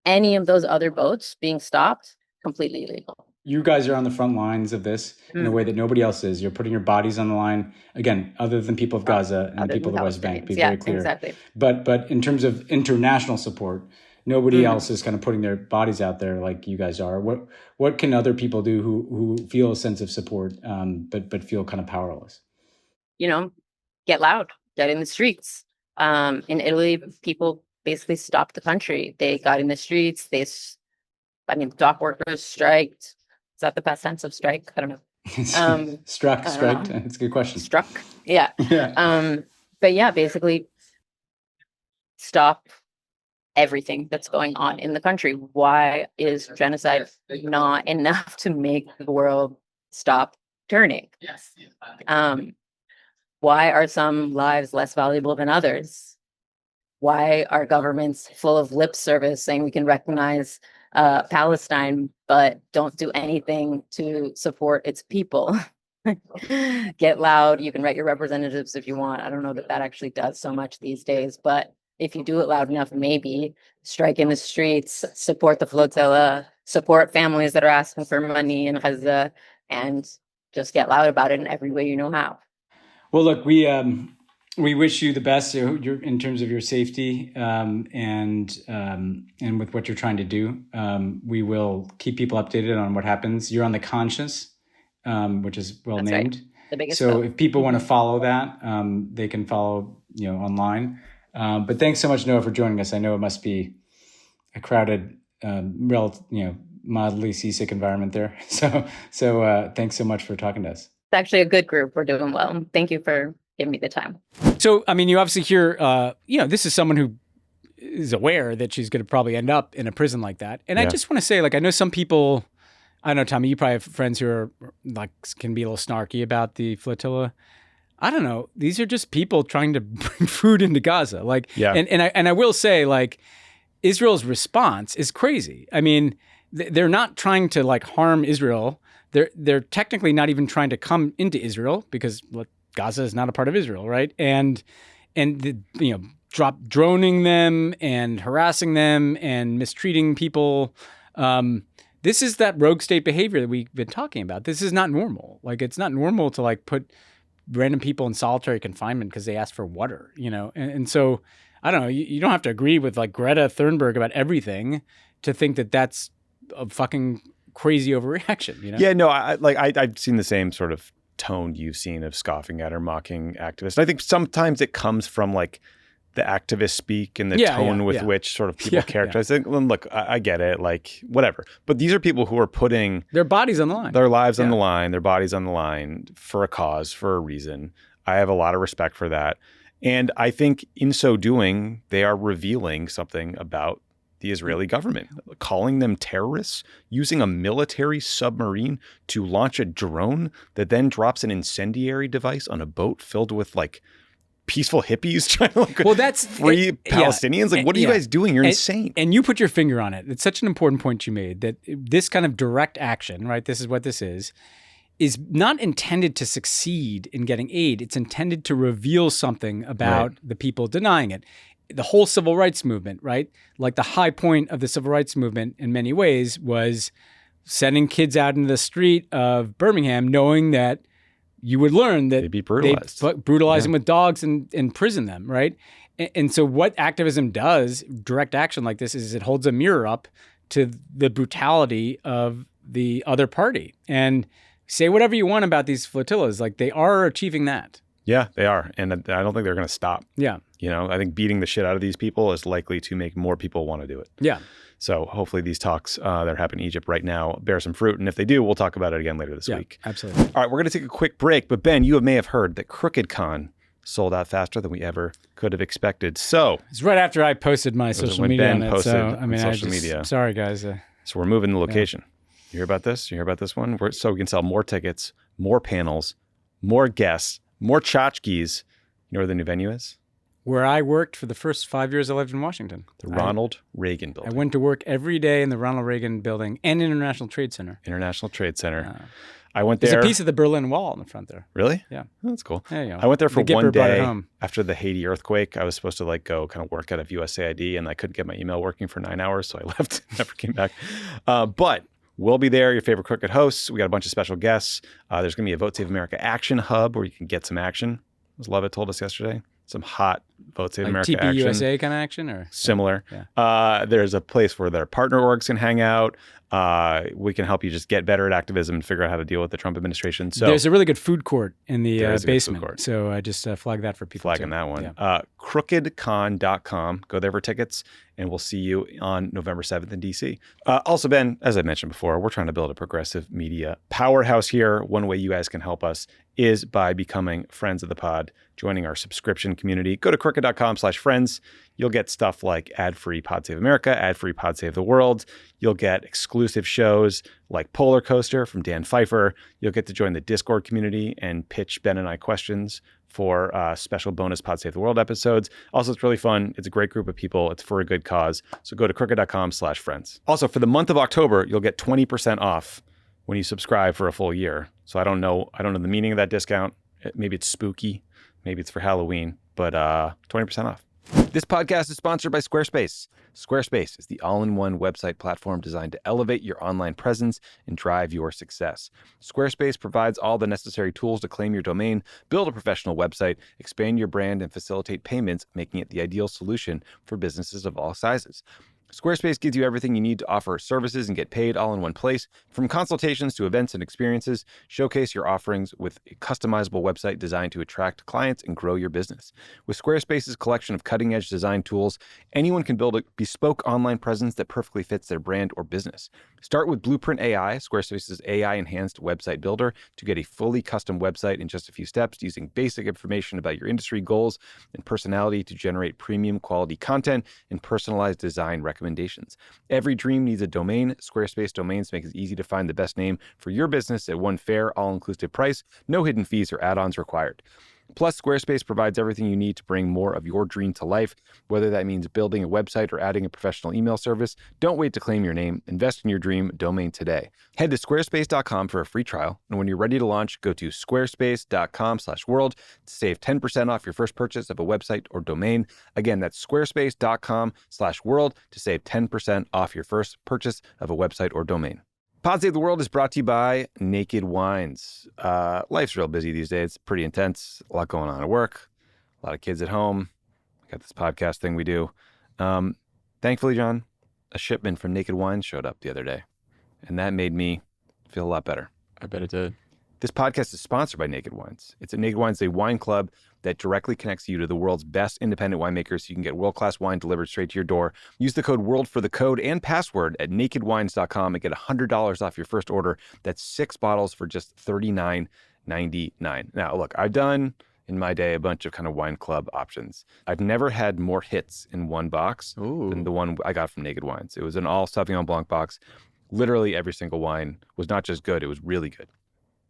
any of those other boats being stopped, completely illegal. You guys are on the front lines of this in a way that nobody else is. You're putting your bodies on the line, again, other than people of Gaza and the people of the West Bank, be very clear. Exactly. But in terms of international support, nobody else is kind of putting their bodies out there like you guys are. What can other people do who feel a sense of support, but feel kind of powerless? Get loud, get in the streets. In Italy, people basically stopped the country. They got in the streets. Dock workers striked. Is that the past tense of strike? I don't know. Struck. It's a good question. Struck. Yeah. But yeah, basically stop everything that's going on in the country. Why is genocide not enough to make the world stop turning? Why are some lives less valuable than others? why are governments full of lip service saying we can recognize Palestine, but don't do anything to support its people? Get loud. You can write your representatives if you want. I don't know that actually does so much these days, but if you do it loud enough, maybe strike in the streets, support the flotilla, support families that are asking for money in Gaza, and just get loud about it in every way you know how. Well, look, we wish you the best in terms of your safety and with what you're trying to do. We will keep people updated on what happens. You're on the Conscious, which is well That's named. Right. The biggest so vote. If people want to follow that, they can follow online. But thanks so much, Noah, for joining us. I know it must be a crowded, mildly seasick environment there. So thanks so much for talking to us. It's actually a good group. We're doing well. Thank you for giving me the time. So, I mean, you obviously hear, this is someone who is aware that she's going to probably end up in a prison like that. And I just want to say, I know some people, I don't know, Tommy, you probably have friends who are can be a little snarky about the flotilla. I don't know. These are just people trying to bring food into Gaza. And I will say, Israel's response is crazy. I mean, they're not trying to harm Israel. They're technically not even trying to come into Israel because Gaza is not a part of Israel, right? And droning them and harassing them and mistreating people. This is that rogue state behavior that we've been talking about. This is not normal. It's not normal to put random people in solitary confinement because they asked for water, And so, I don't know, you don't have to agree with Greta Thunberg about everything to think that that's a fucking crazy overreaction, Yeah, no, I've seen the same sort of tone you've seen of scoffing at or mocking activists. I think sometimes it comes from the activist speak and the tone with which sort of people characterize it. Well, look, I get it, whatever. But these are people who are putting their bodies on the line, their lives on the line, their bodies on the line for a cause, for a reason. I have a lot of respect for that. And I think in so doing, they are revealing something about the Israeli government, calling them terrorists, using a military submarine to launch a drone that then drops an incendiary device on a boat filled with peaceful hippies trying to free Palestinians. What are you guys doing? You're insane. And you put your finger on it. It's such an important point you made, that this kind of direct action, right? This is what this is not intended to succeed in getting aid. It's intended to reveal something about the people denying it. The whole civil rights movement, right? The high point of the civil rights movement in many ways was sending kids out into the street of Birmingham, knowing that you would learn that they'd be brutalized. Brutalize them with dogs and imprison them, right? And so what activism does, direct action like this, is it holds a mirror up to the brutality of the other party. And say whatever you want about these flotillas, they are achieving that. Yeah, they are. And I don't think they're going to stop. Yeah. I think beating the shit out of these people is likely to make more people want to do it. Yeah. So hopefully these talks that are happening in Egypt right now bear some fruit. And if they do, we'll talk about it again later this week. Absolutely. All right, we're going to take a quick break. But Ben, you may have heard that CrookedCon sold out faster than we ever could have expected. So it's right after I posted my social media on it. So, social media. Sorry, guys. So we're moving the location. You hear about this? You hear about this one? So we can sell more tickets, more panels, more guests, more tchotchkes. You know where the new venue is? Where I worked for the first 5 years I lived in Washington. The Ronald Reagan Building. I went to work every day in the Ronald Reagan Building and International Trade Center. International Trade Center. I went there. There's a piece of the Berlin Wall in the front there. Really? Yeah. Oh, that's cool. There you go. I went there for one day home. after the Haiti earthquake. I was supposed to go kind of work out of USAID, and I couldn't get my email working for 9 hours, so I left. Never came back. But we'll be there, your favorite Crooked hosts. We got a bunch of special guests. There's going to be a Vote Save America action hub where you can get some action. As Lovett told us yesterday. Some hot Vote Save America action. TPUSA kind of action? Or similar. Yeah. There's a place where their partner orgs can hang out. We can help you just get better at activism and figure out how to deal with the Trump administration. So there's a really good food court in the basement. Court. So I just flag that for people. Flagging that one. Yeah. Crookedcon.com. Go there for tickets, and we'll see you on November 7th in DC. Also, Ben, as I mentioned before, we're trying to build a progressive media powerhouse here. One way you guys can help us is by becoming friends of the pod, joining our subscription community. Go to crooked.com/friends. You'll get stuff like ad-free Pod Save America, ad-free Pod Save the World. You'll get exclusive shows like Polar Coaster from Dan Pfeiffer. You'll get to join the Discord community and pitch Ben and I questions for special bonus Pod Save the World episodes. Also, it's really fun. It's a great group of people. It's for a good cause. So go to crooked.com/friends. Also, for the month of October, you'll get 20% off when you subscribe for a full year. So I don't know the meaning of that discount. Maybe it's spooky. Maybe it's for Halloween, but 20% off. This podcast is sponsored by Squarespace. Squarespace is the all-in-one website platform designed to elevate your online presence and drive your success. Squarespace provides all the necessary tools to claim your domain, build a professional website, expand your brand, and facilitate payments, making it the ideal solution for businesses of all sizes. Squarespace gives you everything you need to offer services and get paid all in one place. From consultations to events and experiences, showcase your offerings with a customizable website designed to attract clients and grow your business. With Squarespace's collection of cutting-edge design tools, anyone can build a bespoke online presence that perfectly fits their brand or business. Start with Blueprint AI, Squarespace's AI-enhanced website builder, to get a fully custom website in just a few steps, using basic information about your industry goals and personality to generate premium quality content and personalized design recommendations. Every dream needs a domain. Squarespace domains make it easy to find the best name for your business at one fair, all-inclusive price. No hidden fees or add-ons required. Plus, Squarespace provides everything you need to bring more of your dream to life, whether that means building a website or adding a professional email service. Don't wait to claim your name. Invest in your dream domain today. Head to squarespace.com for a free trial, and when you're ready to launch, go to squarespace.com/world to save 10% off your first purchase of a website or domain. Again, that's squarespace.com/world to save 10% off your first purchase of a website or domain. Pod Save the World is brought to you by Naked Wines. Life's real busy these days. It's pretty intense. A lot going on at work. A lot of kids at home. We got this podcast thing we do. Thankfully, John, a shipment from Naked Wines showed up the other day, and that made me feel a lot better. I bet it did. This podcast is sponsored by Naked Wines. It's Naked Wines, a wine club that directly connects you to the world's best independent winemakers so you can get world-class wine delivered straight to your door. Use the code WORLD for the code and password at nakedwines.com and get $100 off your first order. That's 6 bottles for just $39.99. Now, look, I've done in my day a bunch of kind of wine club options. I've never had more hits in one box than the one I got from Naked Wines. It was an all Sauvignon Blanc box. Literally every single wine was not just good, it was really good.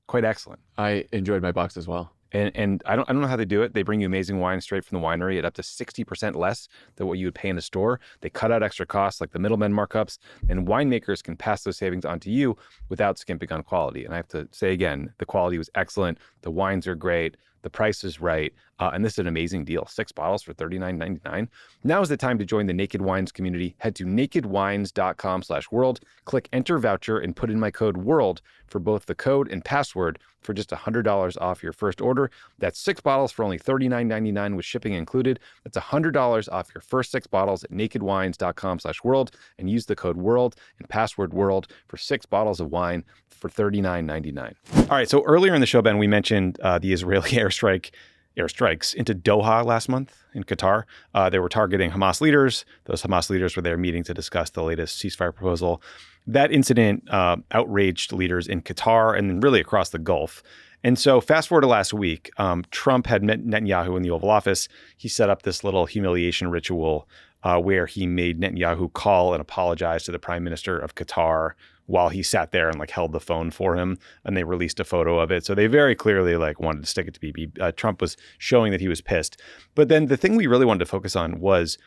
Quite excellent. I enjoyed my box as well. And I don't know how they do it. They bring you amazing wine straight from the winery at up to 60% less than what you would pay in a store. They cut out extra costs like the middlemen markups, and winemakers can pass those savings on to you without skimping on quality. And I have to say again, the quality was excellent. The wines are great. The price is right. And this is an amazing deal. 6 bottles for $39.99. Now is the time to join the Naked Wines community. Head to nakedwines.com/world. Click enter voucher and put in my code WORLD for both the code and password for just $100 off your first order. That's 6 bottles for only $39.99 with shipping included. That's $100 off your first 6 bottles at nakedwines.com/world, and use the code WORLD and password WORLD for 6 bottles of wine for $39.99. All right, so earlier in the show, Ben, we mentioned the Israeli airstrikes into Doha last month in Qatar. They were targeting Hamas leaders. Those Hamas leaders were there meeting to discuss the latest ceasefire proposal. That incident outraged leaders in Qatar and really across the Gulf. And so fast forward to last week, Trump had met Netanyahu in the Oval Office. He set up this little humiliation ritual where he made Netanyahu call and apologize to the prime minister of Qatar while he sat there and held the phone for him, and they released a photo of it. So they very clearly wanted to stick it to Bibi. Trump was showing that he was pissed. But then the thing we really wanted to focus on was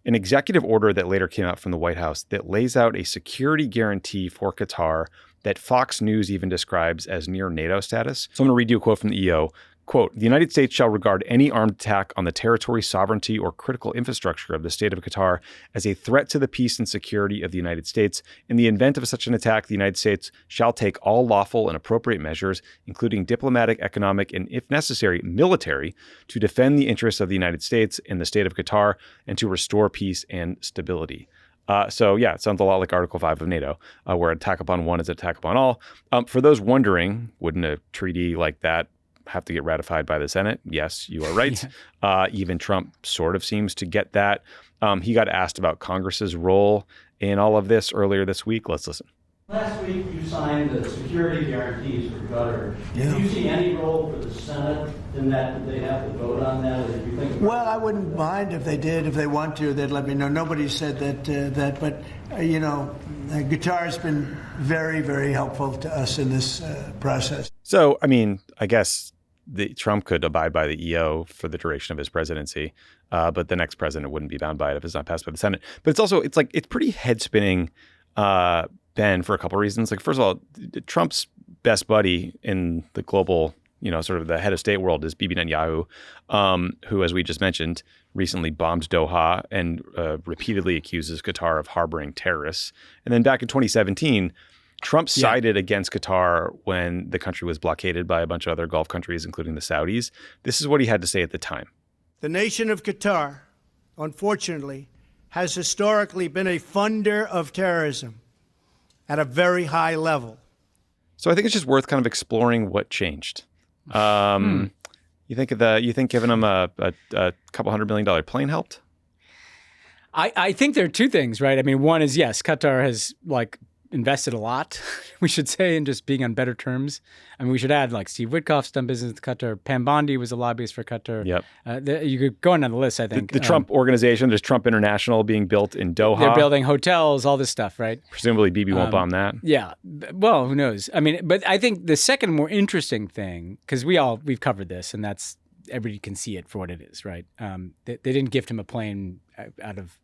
an executive order that later came out from the White House that lays out a security guarantee for Qatar that Fox News even describes as near NATO status. So I'm going to read you a quote from the EO. Quote, "The United States shall regard any armed attack on the territory, sovereignty, or critical infrastructure of the state of Qatar as a threat to the peace and security of the United States. In the event of such an attack, the United States shall take all lawful and appropriate measures, including diplomatic, economic, and if necessary, military, to defend the interests of the United States and the state of Qatar and to restore peace and stability." So yeah, it sounds a lot like Article 5 of NATO, where attack upon one is attack upon all. For those wondering, wouldn't a treaty like that have to get ratified by the Senate? Yes, you are right. Even Trump sort of seems to get that. He got asked about Congress's role in all of this earlier this week. Let's listen. Last week, you signed the security guarantees for Qatar. Yeah. Do you see any role for the Senate in that? Did they have to vote on that? Or do you think? Well, I wouldn't mind if they did. If they want to, they'd let me know. Nobody said that, but Qatar's been very, very helpful to us in this process. So, I mean, I guess Trump could abide by the EO for the duration of his presidency, but the next president wouldn't be bound by it if it's not passed by the Senate. But it's pretty head spinning, Ben, for a couple of reasons. Like, first of all, Trump's best buddy in the global, sort of the head of state world is Bibi Netanyahu, who, as we just mentioned, recently bombed Doha and repeatedly accuses Qatar of harboring terrorists. And then back in 2017, Trump sided against Qatar when the country was blockaded by a bunch of other Gulf countries, including the Saudis. This is what he had to say at the time. The nation of Qatar, unfortunately, has historically been a funder of terrorism at a very high level. So I think it's just worth kind of exploring what changed. You think giving him a couple $100 million plane helped? I think there are two things, right? I mean, one is, yes, Qatar has invested a lot, we should say, in just being on better terms. I mean, we should add Steve Witkoff's done business with Qatar. Pam Bondi was a lobbyist for Qatar. Yep. You could go on the list, I think. The Trump organization, there's Trump International being built in Doha. They're building hotels, all this stuff, right? Presumably Bibi won't bomb that. Yeah. Well, who knows? I mean, but I think the second more interesting thing, because we've covered this, and that's, everybody can see it for what it is, right? They didn't gift him a plane out of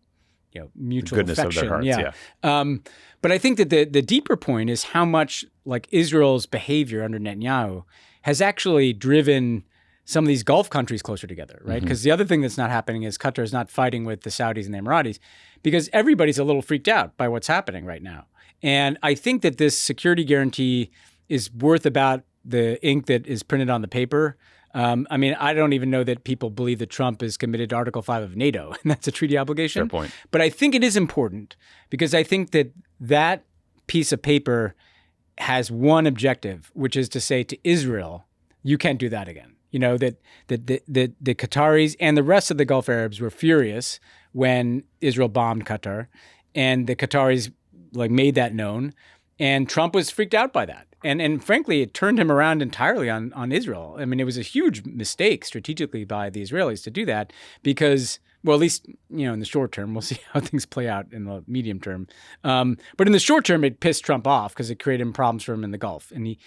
mutual goodness affection. Of their hearts, yeah. But I think that the deeper point is how much Israel's behavior under Netanyahu has actually driven some of these Gulf countries closer together, right? Because the other thing that's not happening is Qatar is not fighting with the Saudis and the Emiratis because everybody's a little freaked out by what's happening right now. And I think that this security guarantee is worth about the ink that is printed on the paper. I mean, I don't even know that people believe that Trump is committed to Article 5 of NATO, and that's a treaty obligation. Fair point. But But I think it is important because I think that piece of paper has one objective, which is to say to Israel, you can't do that again. That the Qataris and the rest of the Gulf Arabs were furious when Israel bombed Qatar, and the Qataris made that known, and Trump was freaked out by that. And frankly, it turned him around entirely on Israel. I mean, it was a huge mistake strategically by the Israelis to do that because, well, at least, in the short term, we'll see how things play out in the medium term. But in the short term, it pissed Trump off because it created problems for him in the Gulf. And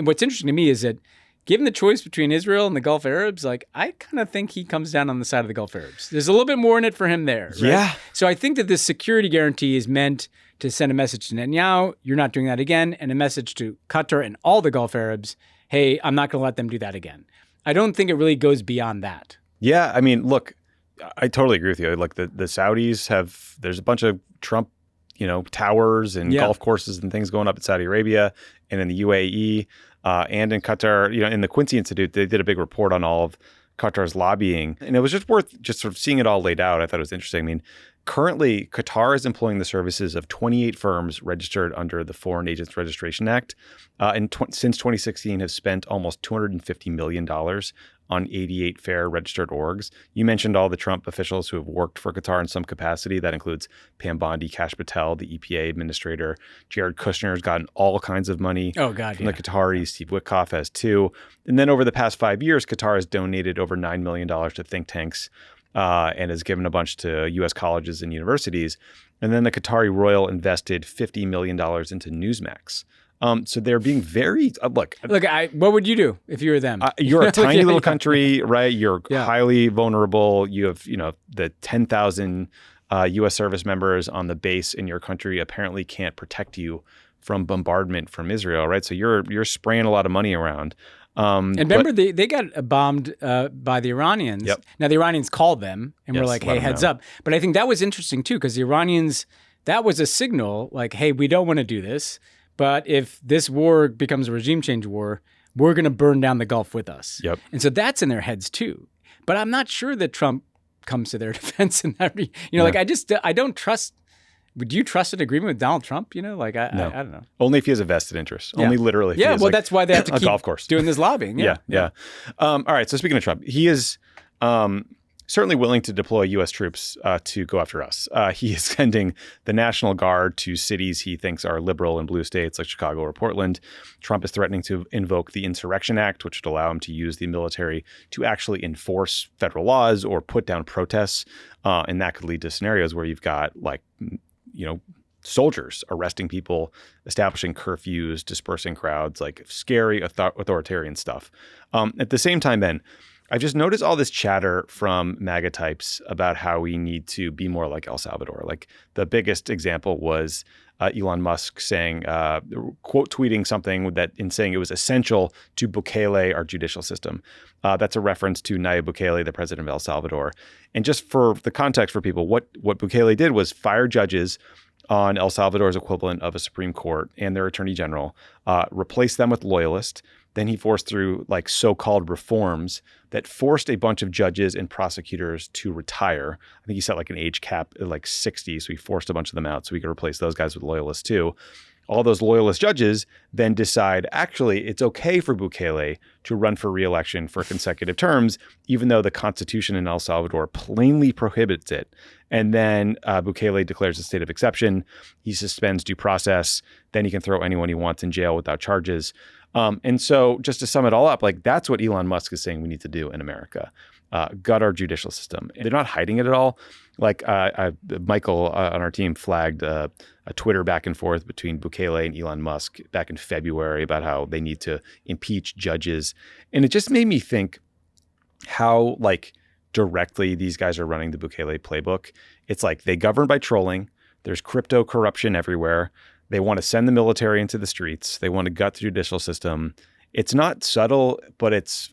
what's interesting to me is that given the choice between Israel and the Gulf Arabs, I kind of think he comes down on the side of the Gulf Arabs. There's a little bit more in it for him there. Right? Yeah. So I think that this security guarantee is meant to send a message to Netanyahu, you're not doing that again, and a message to Qatar and all the Gulf Arabs, hey, I'm not going to let them do that again. I don't think it really goes beyond that. Yeah, I mean, look, I totally agree with you. The Saudis there's a bunch of Trump, towers and golf courses and things going up in Saudi Arabia and in the UAE and in Qatar. In the Quincy Institute, they did a big report on all of Qatar's lobbying, and it was just worth just sort of seeing it all laid out. I thought it was interesting. I mean, currently, Qatar is employing the services of 28 firms registered under the Foreign Agents Registration Act, and since 2016 have spent almost $250 million on 88 fair registered orgs. You mentioned all the Trump officials who have worked for Qatar in some capacity. That includes Pam Bondi, Kash Patel, the EPA administrator. Jared Kushner has gotten all kinds of money from the Qataris. Steve Witkoff has too. And then over the past 5 years, Qatar has donated over $9 million to think tanks and has given a bunch to U.S. colleges and universities. And then the Qatari royal invested $50 million into Newsmax. So they're being very look. What would you do if you were them? You're a tiny little country, right? You're highly vulnerable. You have, the 10,000 U.S. service members on the base in your country apparently can't protect you from bombardment from Israel, right? So you're spraying a lot of money around. And remember, they got bombed by the Iranians. Yep. Now, the Iranians called them and were like, hey, heads up. But I think that was interesting, too, because the Iranians, that was a signal like, hey, we don't want to do this. But if this war becomes a regime change war, we're going to burn down the Gulf with us. Yep. And so that's in their heads, too. But I'm not sure that Trump comes to their defense in that. I don't trust. Would you trust an agreement with Donald Trump? No. I don't know. Only if he has a vested interest. Only literally. If he has, that's why they have to keep golf course. doing this lobbying. Yeah. All right. So speaking of Trump, he is certainly willing to deploy U.S. troops to go after us. He is sending the National Guard to cities he thinks are liberal and blue states like Chicago or Portland. Trump is threatening to invoke the Insurrection Act, which would allow him to use the military to actually enforce federal laws or put down protests. And that could lead to scenarios where you've got soldiers arresting people, establishing curfews, dispersing crowds, like scary authoritarian stuff. At the same time, then, I've just noticed all this chatter from MAGA types about how we need to be more like El Salvador. Like the biggest example was Elon Musk saying, quote tweeting something that in saying it was essential to Bukele our judicial system. That's a reference to Nayib Bukele, the president of El Salvador. And just for the context for people, what Bukele did was fire judges on El Salvador's equivalent of a Supreme Court and their attorney general, replace them with loyalists. Then he forced through like so-called reforms that forced a bunch of judges and prosecutors to retire. I think he set like an age cap at like 60. So he forced a bunch of them out so he could replace those guys with loyalists too. All those loyalist judges then decide, actually, it's okay for Bukele to run for re-election for consecutive terms, even though the constitution in El Salvador plainly prohibits it. And then Bukele declares a state of exception. He suspends due process. Then he can throw anyone he wants in jail without charges. And so just to sum it all up, like that's what Elon Musk is saying we need to do in America. Gut our judicial system. They're not hiding it at all. Like Michael on our team flagged a Twitter back and forth between Bukele and Elon Musk back in February about how they need to impeach judges. And it just made me think how like directly these guys are running the Bukele playbook. It's like they govern by trolling. There's crypto corruption everywhere. They want to send the military into the streets. They want to gut the judicial system. It's not subtle, but it's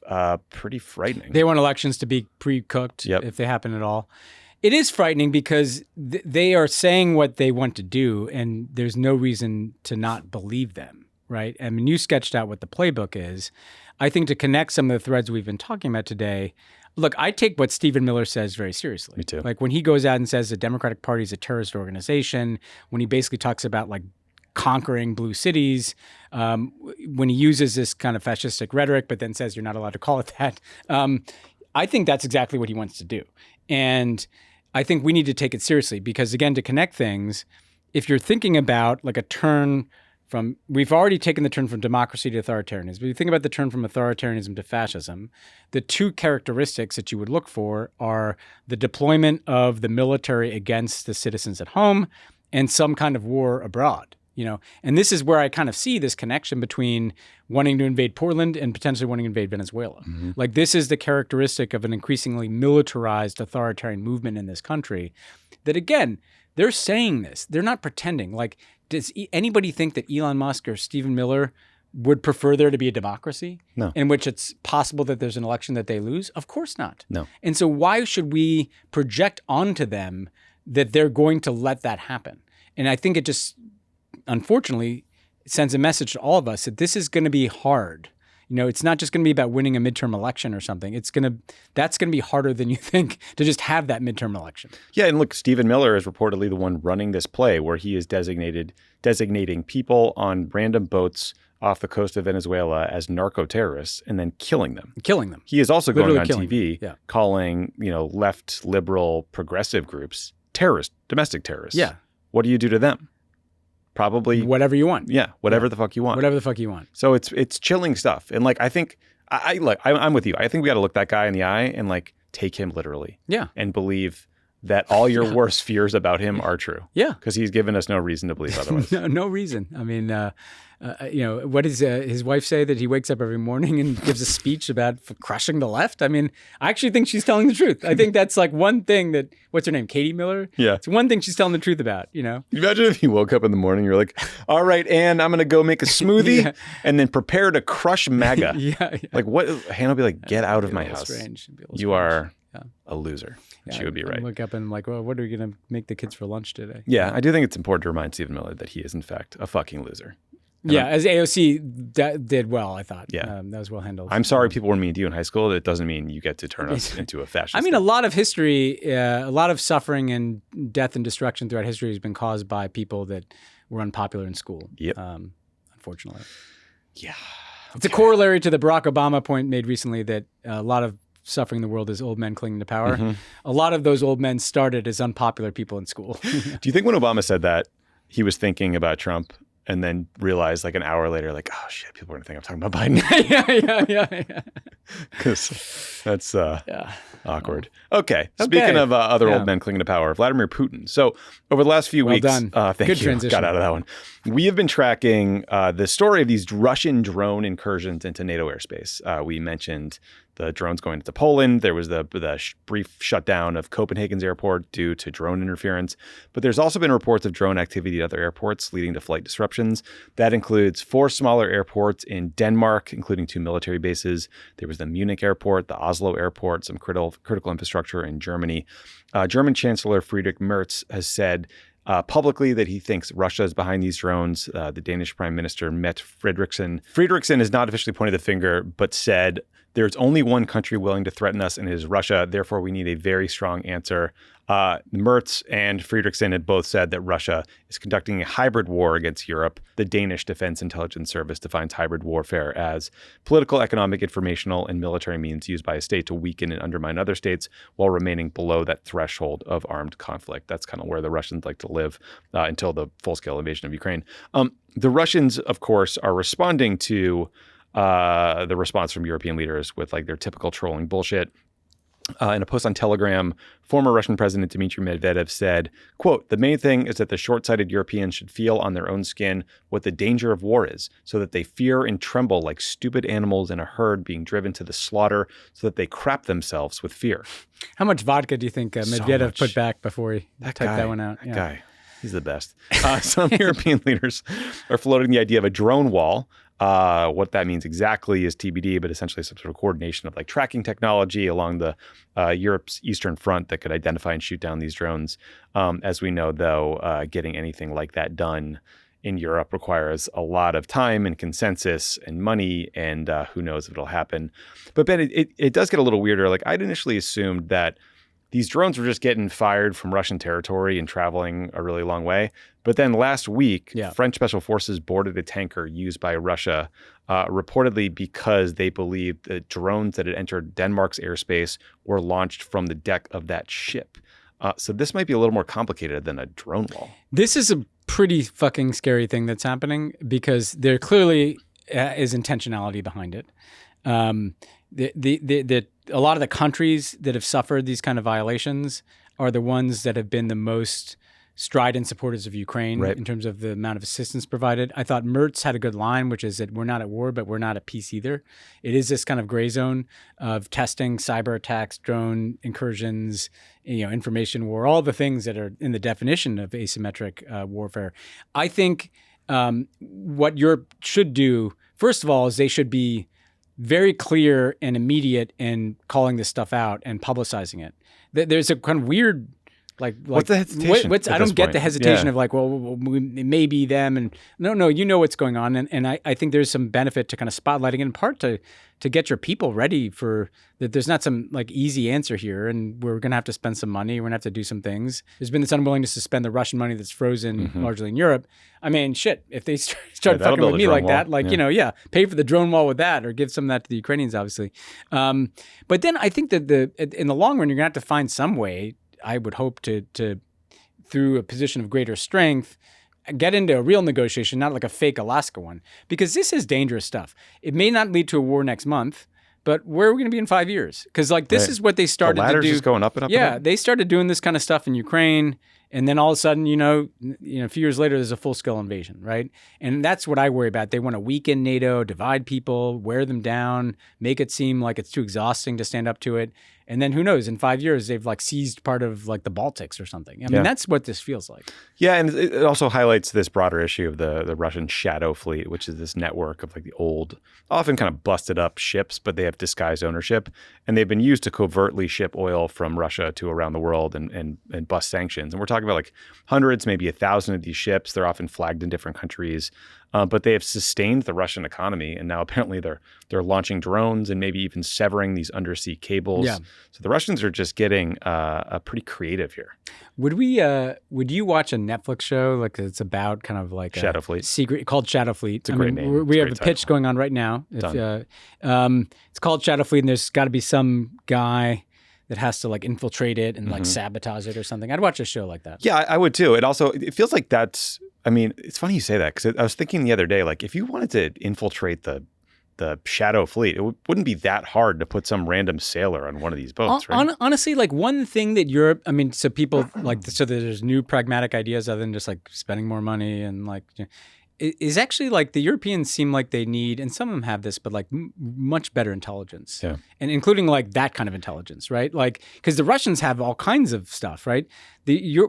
pretty frightening. They want elections to be pre-cooked if they happen at all. It is frightening because they are saying what they want to do, and there's no reason to not believe them, right? I mean, you sketched out what the playbook is. I think to connect some of the threads we've been talking about today, look, I take what Stephen Miller says very seriously. Me too. Like when he goes out and says the Democratic Party is a terrorist organization, when he basically talks about like conquering blue cities, when he uses this kind of fascistic rhetoric, but then says you're not allowed to call it that. I think that's exactly what he wants to do. And I think we need to take it seriously because, again, to connect things, if you're thinking about like a turn from, we've already taken the turn from democracy to authoritarianism. If you think about the turn from authoritarianism to fascism, the two characteristics that you would look for are the deployment of the military against the citizens at home and some kind of war abroad. You know, and this is where I kind of see this connection between wanting to invade Portland and potentially wanting to invade Venezuela. Mm-hmm. Like this is the characteristic of an increasingly militarized authoritarian movement in this country that, again, they're saying this. They're not pretending. Like, does anybody think that Elon Musk or Stephen Miller would prefer there to be a democracy? No. In which it's possible that there's an election that they lose? Of course not. No. And so why should we project onto them that they're going to let that happen? And I think it just, unfortunately, sends a message to all of us that this is going to be hard. You know, it's not just going to be about winning a midterm election or something. That's going to be harder than you think to just have that midterm election. Yeah, and look, Stephen Miller is reportedly the one running this play where he is designating people on random boats off the coast of Venezuela as narco-terrorists and then killing them. He is also going on TV calling, left, liberal, progressive groups terrorists, domestic terrorists. Yeah. What do you do to them? Probably whatever you want. Yeah, whatever the fuck you want. Whatever the fuck you want. So it's chilling stuff. And like I think I'm with you. I think we got to look that guy in the eye and like take him literally. Yeah. And believe that all your worst fears about him are true. Yeah. Because he's given us no reason to believe otherwise. No reason. I mean, what does his wife say that he wakes up every morning and gives a speech about crushing the left? I mean, I actually think she's telling the truth. I think that's like one thing that, what's her name? Katie Miller? Yeah. It's one thing she's telling the truth about, Imagine if you woke up in the morning, you're like, all right, Ann, I'm going to go make a smoothie and then prepare to crush MAGA. Yeah. Like what? Hannah will be like, get out of my house. Strange. You are a loser. Yeah, she would be right. Look up and like, well, what are we going to make the kids for lunch today? Yeah, I do think it's important to remind Stephen Miller that he is, in fact, a fucking loser. And as AOC did well, I thought. Yeah. That was well handled. I'm sorry people were mean to you in high school. It doesn't mean you get to turn us into a fascist. I mean, a lot of history, a lot of suffering and death and destruction throughout history has been caused by people that were unpopular in school. Yep. Unfortunately. Yeah. Okay. It's a corollary to the Barack Obama point made recently that a lot of suffering in the world is old men clinging to power. Mm-hmm. A lot of those old men started as unpopular people in school. Do you think when Obama said that, he was thinking about Trump and then realized like an hour later, like, oh shit, people are going to think I'm talking about Biden? Yeah. That's Yeah. awkward. Okay. Speaking of other old men clinging to power, Vladimir Putin. So over the last few weeks, done. Thank Good you. transition. Got out of that one. We have been tracking the story of these Russian drone incursions into NATO airspace. We mentioned the drones going into Poland. There was the brief shutdown of Copenhagen's airport due to drone interference. But there's also been reports of drone activity at other airports leading to flight disruptions. That includes 4 smaller airports in Denmark, including 2 military bases. There was the Munich airport, the Oslo airport, some critical infrastructure in Germany. German Chancellor Friedrich Merz has said publicly that he thinks Russia is behind these drones. The Danish Prime Minister Mette Frederiksen. Frederiksen has not officially pointed the finger, but said there's only one country willing to threaten us, and it is Russia. Therefore, we need a very strong answer. Merz and Frederiksen had both said that Russia is conducting a hybrid war against Europe. The Danish Defense Intelligence Service defines hybrid warfare as political, economic, informational, and military means used by a state to weaken and undermine other states while remaining below that threshold of armed conflict. That's kind of where the Russians like to live until the full-scale invasion of Ukraine. The Russians, of course, are responding to the response from European leaders with like their typical trolling bullshit. In a post on Telegram, former Russian President Dmitry Medvedev said, quote, "The main thing is that the short-sighted Europeans should feel on their own skin what the danger of war is, so that they fear and tremble like stupid animals in a herd being driven to the slaughter, so that they crap themselves with fear." How much vodka do you think Medvedev put back before he typed that one out? That guy, he's the best. Some European leaders are floating the idea of a drone wall. What that means exactly is TBD, but essentially some sort of coordination of like tracking technology along the Europe's eastern front that could identify and shoot down these drones. As we know, though, getting anything like that done in Europe requires a lot of time and consensus and money, and who knows if it'll happen. But Ben, it does get a little weirder. Like I'd initially assumed that these drones were just getting fired from Russian territory and traveling a really long way. But then last week, French special forces boarded a tanker used by Russia, reportedly because they believed that drones that had entered Denmark's airspace were launched from the deck of that ship. So this might be a little more complicated than a drone wall. This is a pretty fucking scary thing that's happening because there clearly is intentionality behind it. A lot of the countries that have suffered these kind of violations are the ones that have been the most strident supporters of Ukraine in terms of the amount of assistance provided. I thought Merz had a good line, which is that we're not at war, but we're not at peace either. It is this kind of gray zone of testing, cyber attacks, drone incursions, information war, all the things that are in the definition of asymmetric warfare. I think what Europe should do, first of all, is they should be very clear and immediate in calling this stuff out and publicizing it. There's a kind of weird, what's the hesitation? I don't get the hesitation of like, well, it may be them, and no, you know what's going on, and I think there's some benefit to kind of spotlighting in part to get your people ready for that. There's not some like easy answer here, and we're gonna have to spend some money. We're gonna have to do some things. There's been this unwillingness to spend the Russian money that's frozen largely in Europe. I mean, shit, if they start fucking with me like that, pay for the drone wall with that, or give some of that to the Ukrainians, obviously. But then I think that in the long run, you're gonna have to find some way. I would hope to through a position of greater strength, get into a real negotiation, not like a fake Alaska one, because this is dangerous stuff. It may not lead to a war next month, but where are we going to be in 5 years? Because this is what they started to do. The ladder's just going up and up. Yeah, and up. They started doing this kind of stuff in Ukraine, and then all of a sudden, a few years later, there's a full-scale invasion, right? And that's what I worry about. They want to weaken NATO, divide people, wear them down, make it seem like it's too exhausting to stand up to it. And then who knows, in 5 years, they've like seized part of like the Baltics or something. I mean, that's what this feels like. Yeah, and it also highlights this broader issue of the Russian shadow fleet, which is this network of like the old, often kind of busted up ships, but they have disguised ownership. And they've been used to covertly ship oil from Russia to around the world and bust sanctions. And we're talking about like hundreds, maybe 1,000 of these ships. They're often flagged in different countries. But they have sustained the Russian economy, and now apparently they're launching drones and maybe even severing these undersea cables. Yeah. So the Russians are just getting pretty creative here. Would you watch a Netflix show like it's about kind of like Shadow Fleet secret called Shadow Fleet? It's a great name. We have a pitch going on right now. It's called Shadow Fleet, and there's got to be some guy that has to like infiltrate it and like sabotage it or something. I'd watch a show like that. Yeah, I would too. It feels like that's. I mean, it's funny you say that because I was thinking the other day, like if you wanted to infiltrate the the shadow fleet. It wouldn't be that hard to put some random sailor on one of these boats, right? Honestly, like one thing that Europe, I mean, so people like, so there's new pragmatic ideas other than just like spending more money and like, is actually like the Europeans seem like they need, and some of them have this, but like much better intelligence, and including like that kind of intelligence, right? Like, because the Russians have all kinds of stuff, right?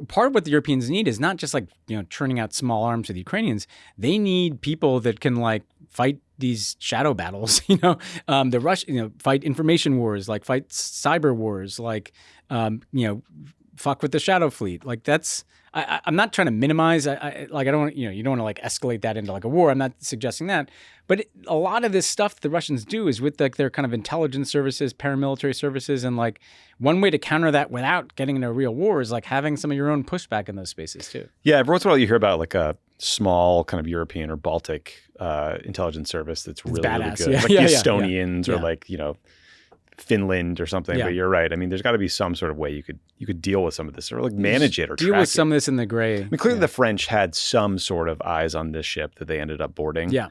Part of what the Europeans need is not just like, churning out small arms to the Ukrainians. They need people that can like fight these shadow battles, the Russian, fight information wars, like fight cyber wars, like, fuck with the shadow fleet. Like that's, I'm not trying to minimize. I don't want, you don't want to like escalate that into like a war. I'm not suggesting that. But a lot of this stuff the Russians do is with like their kind of intelligence services, paramilitary services. And like one way to counter that without getting into a real war is like having some of your own pushback in those spaces too. Yeah. Every once in a while you hear about like a small kind of European or Baltic intelligence service that's really, really good. Yeah. Like the Estonians or like, Finland or something. But you're right. I mean, there's got to be some sort of way you could deal with some of this or like manage it or deal with some of this in the gray. I mean, clearly the French had some sort of eyes on this ship that they ended up boarding. Yeah.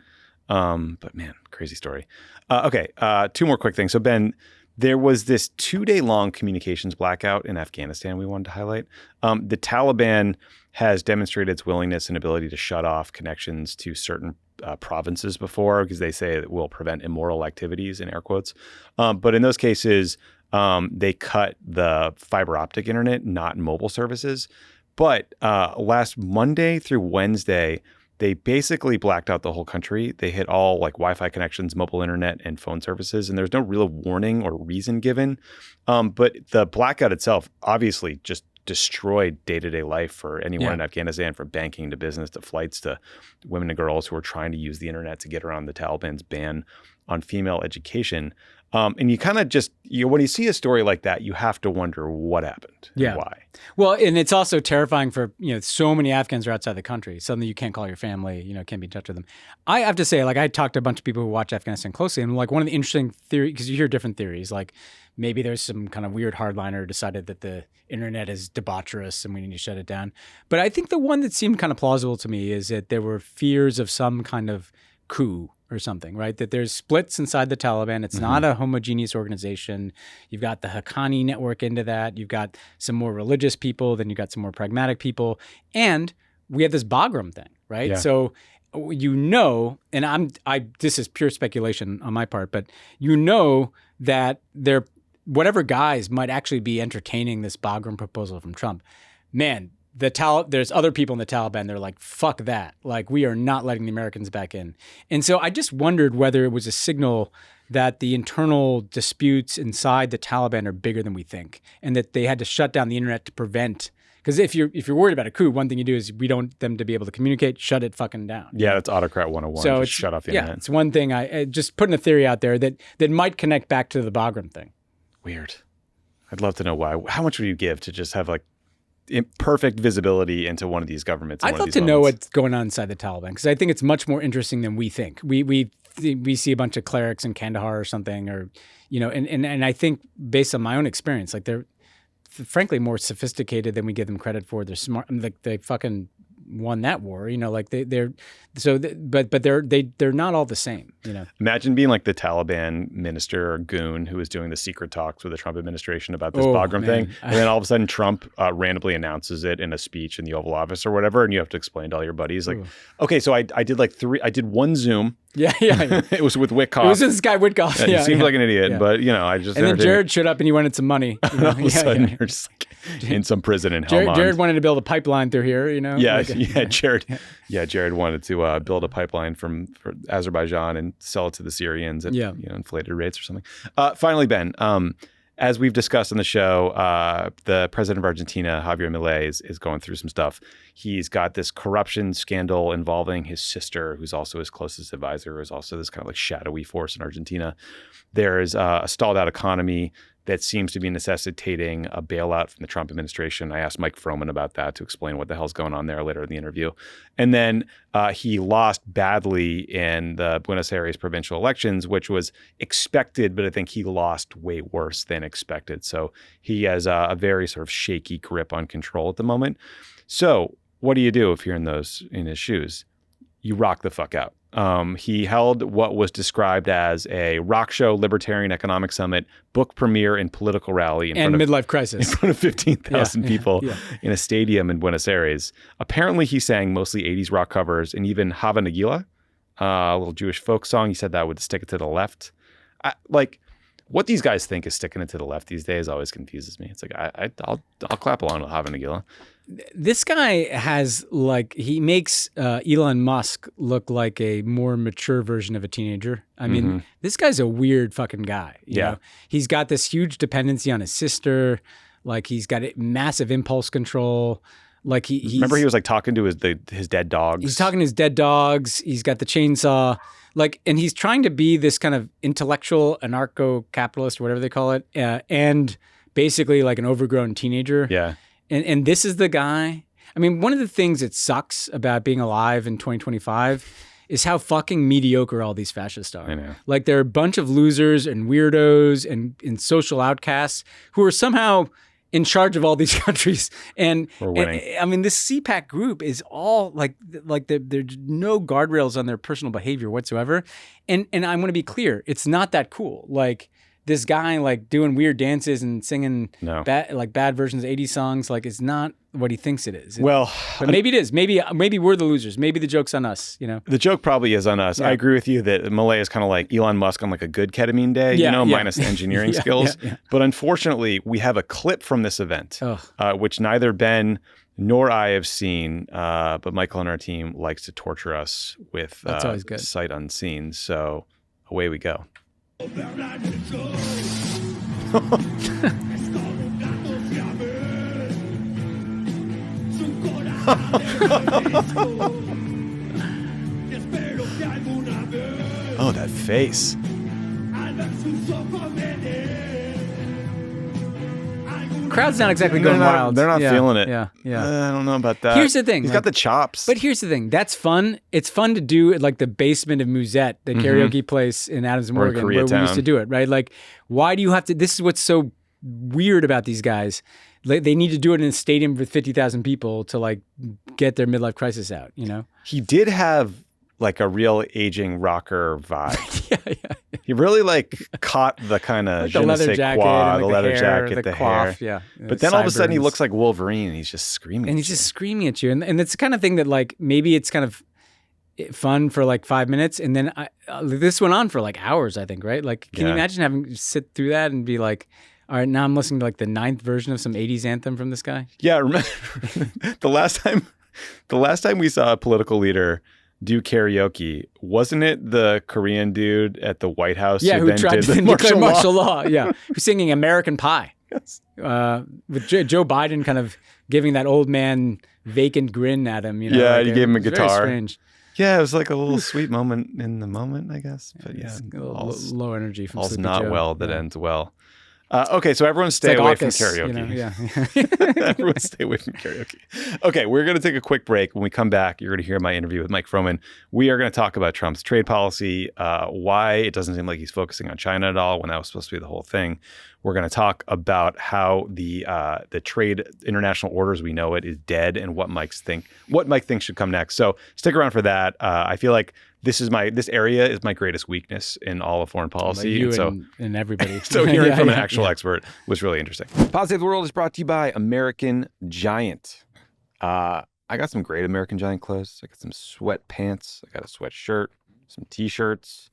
But man, crazy story. Okay. Two more quick things. So Ben, there was this 2-day-long communications blackout in Afghanistan we wanted to highlight. The Taliban has demonstrated its willingness and ability to shut off connections to certain provinces before, because they say it will prevent immoral activities, in air quotes. But in those cases, they cut the fiber optic internet, not mobile services. But last Monday through Wednesday, they basically blacked out the whole country. They hit all like Wi-Fi connections, mobile internet, and phone services. And there's no real warning or reason given. But the blackout itself obviously just destroyed day-to-day life for anyone in Afghanistan, from banking to business to flights to women and girls who are trying to use the internet to get around the Taliban's ban on female education. And you kind of just, when you see a story like that, you have to wonder what happened and why. Well, and it's also terrifying for, so many Afghans are outside the country. Suddenly you can't call your family, can't be in touch with them. I have to say, like, I talked to a bunch of people who watch Afghanistan closely, and like one of the interesting theories, because you hear different theories, like maybe there's some kind of weird hardliner who decided that the internet is debaucherous and we need to shut it down. But I think the one that seemed kind of plausible to me is that there were fears of some kind of coup or something, right? That there's splits inside the Taliban. It's not a homogeneous organization. You've got the Haqqani network into that. You've got some more religious people. Then you've got some more pragmatic people. And we have this Bagram thing, right? Yeah. So, and this is pure speculation on my part, but that whatever guys might actually be entertaining this Bagram proposal from Trump, man, there's other people in the Taliban. They're like, fuck that. Like, we are not letting the Americans back in. And so I just wondered whether it was a signal that the internal disputes inside the Taliban are bigger than we think, and that they had to shut down the internet to prevent. Because if you're worried about a coup, one thing you do is we don't want them to be able to communicate, shut it fucking down. Yeah, that's autocrat 101. So just shut off the internet. It's one thing. I just putting a theory out there that might connect back to the Bagram thing. Weird. I'd love to know why. How much would you give to just have like perfect visibility into one of these governments? I'd love to know what's going on inside the Taliban, because I think it's much more interesting than we think. We see a bunch of clerics in Kandahar or something, or and I think based on my own experience, like they're frankly more sophisticated than we give them credit for. They're smart. Like they fucking won that war, like but they're not all the same, Imagine being like the Taliban minister or goon who was doing the secret talks with the Trump administration about this Bagram thing, and then all of a sudden Trump randomly announces it in a speech in the Oval Office or whatever, and you have to explain to all your buddies like, okay, so I did one Zoom. Yeah. It was with Witkoff. It was this guy Witkoff. He seemed like an idiot, but I just. And then Jared showed up and he wanted some money. All of a sudden, you're just like in some prison in Helmand. Jared wanted to build a pipeline through here. Jared wanted to build a pipeline for Azerbaijan and sell it to the Syrians at inflated rates or something. Finally, Ben, as we've discussed on the show, the president of Argentina, Javier Milei, is going through some stuff. He's got this corruption scandal involving his sister, who's also his closest advisor, who's also this kind of like shadowy force in Argentina. There's a stalled out economy that seems to be necessitating a bailout from the Trump administration. I asked Mike Froman about that to explain what the hell's going on there later in the interview. And then he lost badly in the Buenos Aires provincial elections, which was expected, but I think he lost way worse than expected. So he has a very sort of shaky grip on control at the moment. So what do you do if you're in his shoes? You rock the fuck out. He held what was described as a rock show, libertarian economic summit, book premiere, and political rally in midlife crisis in front of 15,000 people in a stadium in Buenos Aires. Apparently, he sang mostly 80s rock covers and even Hava Nagila, a little Jewish folk song. He said that would stick it to the left. What these guys think is sticking it to the left these days always confuses me. It's like I'll clap along with Hava Nagila. This guy has he makes Elon Musk look like a more mature version of a teenager. I mean, this guy's a weird fucking guy. You know? He's got this huge dependency on his sister. He's got massive impulse control. Remember he was talking to his dead dogs. He's talking to his dead dogs. He's got the chainsaw. And he's trying to be this kind of intellectual anarcho-capitalist, whatever they call it, and basically an overgrown teenager. Yeah. And this is the guy. I mean, one of the things that sucks about being alive in 2025 is how fucking mediocre all these fascists are. I know. They're a bunch of losers and weirdos and social outcasts who are somehow in charge of all these countries. And I mean, this CPAC group is all there's no guardrails on their personal behavior whatsoever. And I want to be clear, it's not that cool. This guy doing weird dances and singing bad versions of 80s songs, it's not what he thinks it is. But maybe it is. Maybe we're the losers. Maybe the joke's on us, The joke probably is on us. Yeah. I agree with you that Milei is kind of like Elon Musk on a good ketamine day, minus the engineering skills. Yeah. But unfortunately, we have a clip from this event, which neither Ben nor I have seen, but Michael on our team likes to torture us with That's always good. Sight unseen. So away we go. Oh, that face. Crowd's not exactly going wild. They're not feeling it. Yeah. I don't know about that. Here's the thing. He's got the chops. But here's the thing. That's fun. It's fun to do at the basement of Musette, the karaoke place in Adams Morgan, where we used to do it, right? Why do you have to? This is what's so weird about these guys. They need to do it in a stadium with 50,000 people to get their midlife crisis out, He did have a real aging rocker vibe. Yeah. He really caught the kind of the leather jacket, the leather jacket, the coif, hair. Yeah. But then all of a sudden he looks like Wolverine and he's just screaming. And he's just screaming at you. And it's the kind of thing that maybe it's kind of fun for 5 minutes. And then this went on for hours, I think, right? Can you imagine having to sit through that and be all right, now I'm listening to the 9th version of some 80s anthem from this guy? Yeah, remember the last time we saw a political leader do karaoke, wasn't it the Korean dude at the White House who tried to declare martial law? Yeah, who's singing American Pie. Yes. With Joe Biden kind of giving that old man vacant grin at him. Yeah, he gave him a guitar. Very strange. Yeah, it was a little sweet moment in the moment, I guess. But a little low energy from all's Sleepy not Joe. Well that ends well. Okay, so everyone stay away from karaoke. Everyone stay away from karaoke. Okay, we're going to take a quick break. When we come back, you're going to hear my interview with Mike Froman. We are going to talk about Trump's trade policy, why it doesn't seem like he's focusing on China at all when that was supposed to be the whole thing. We're going to talk about how the trade international orders we know it is dead and what Mike thinks should come next. So stick around for that. I feel like this area is my greatest weakness in all of foreign policy. And everybody. So hearing from an actual expert was really interesting. Positive World is brought to you by American Giant. I got some great American Giant clothes. I got some sweatpants. I got a sweatshirt, some t-shirts.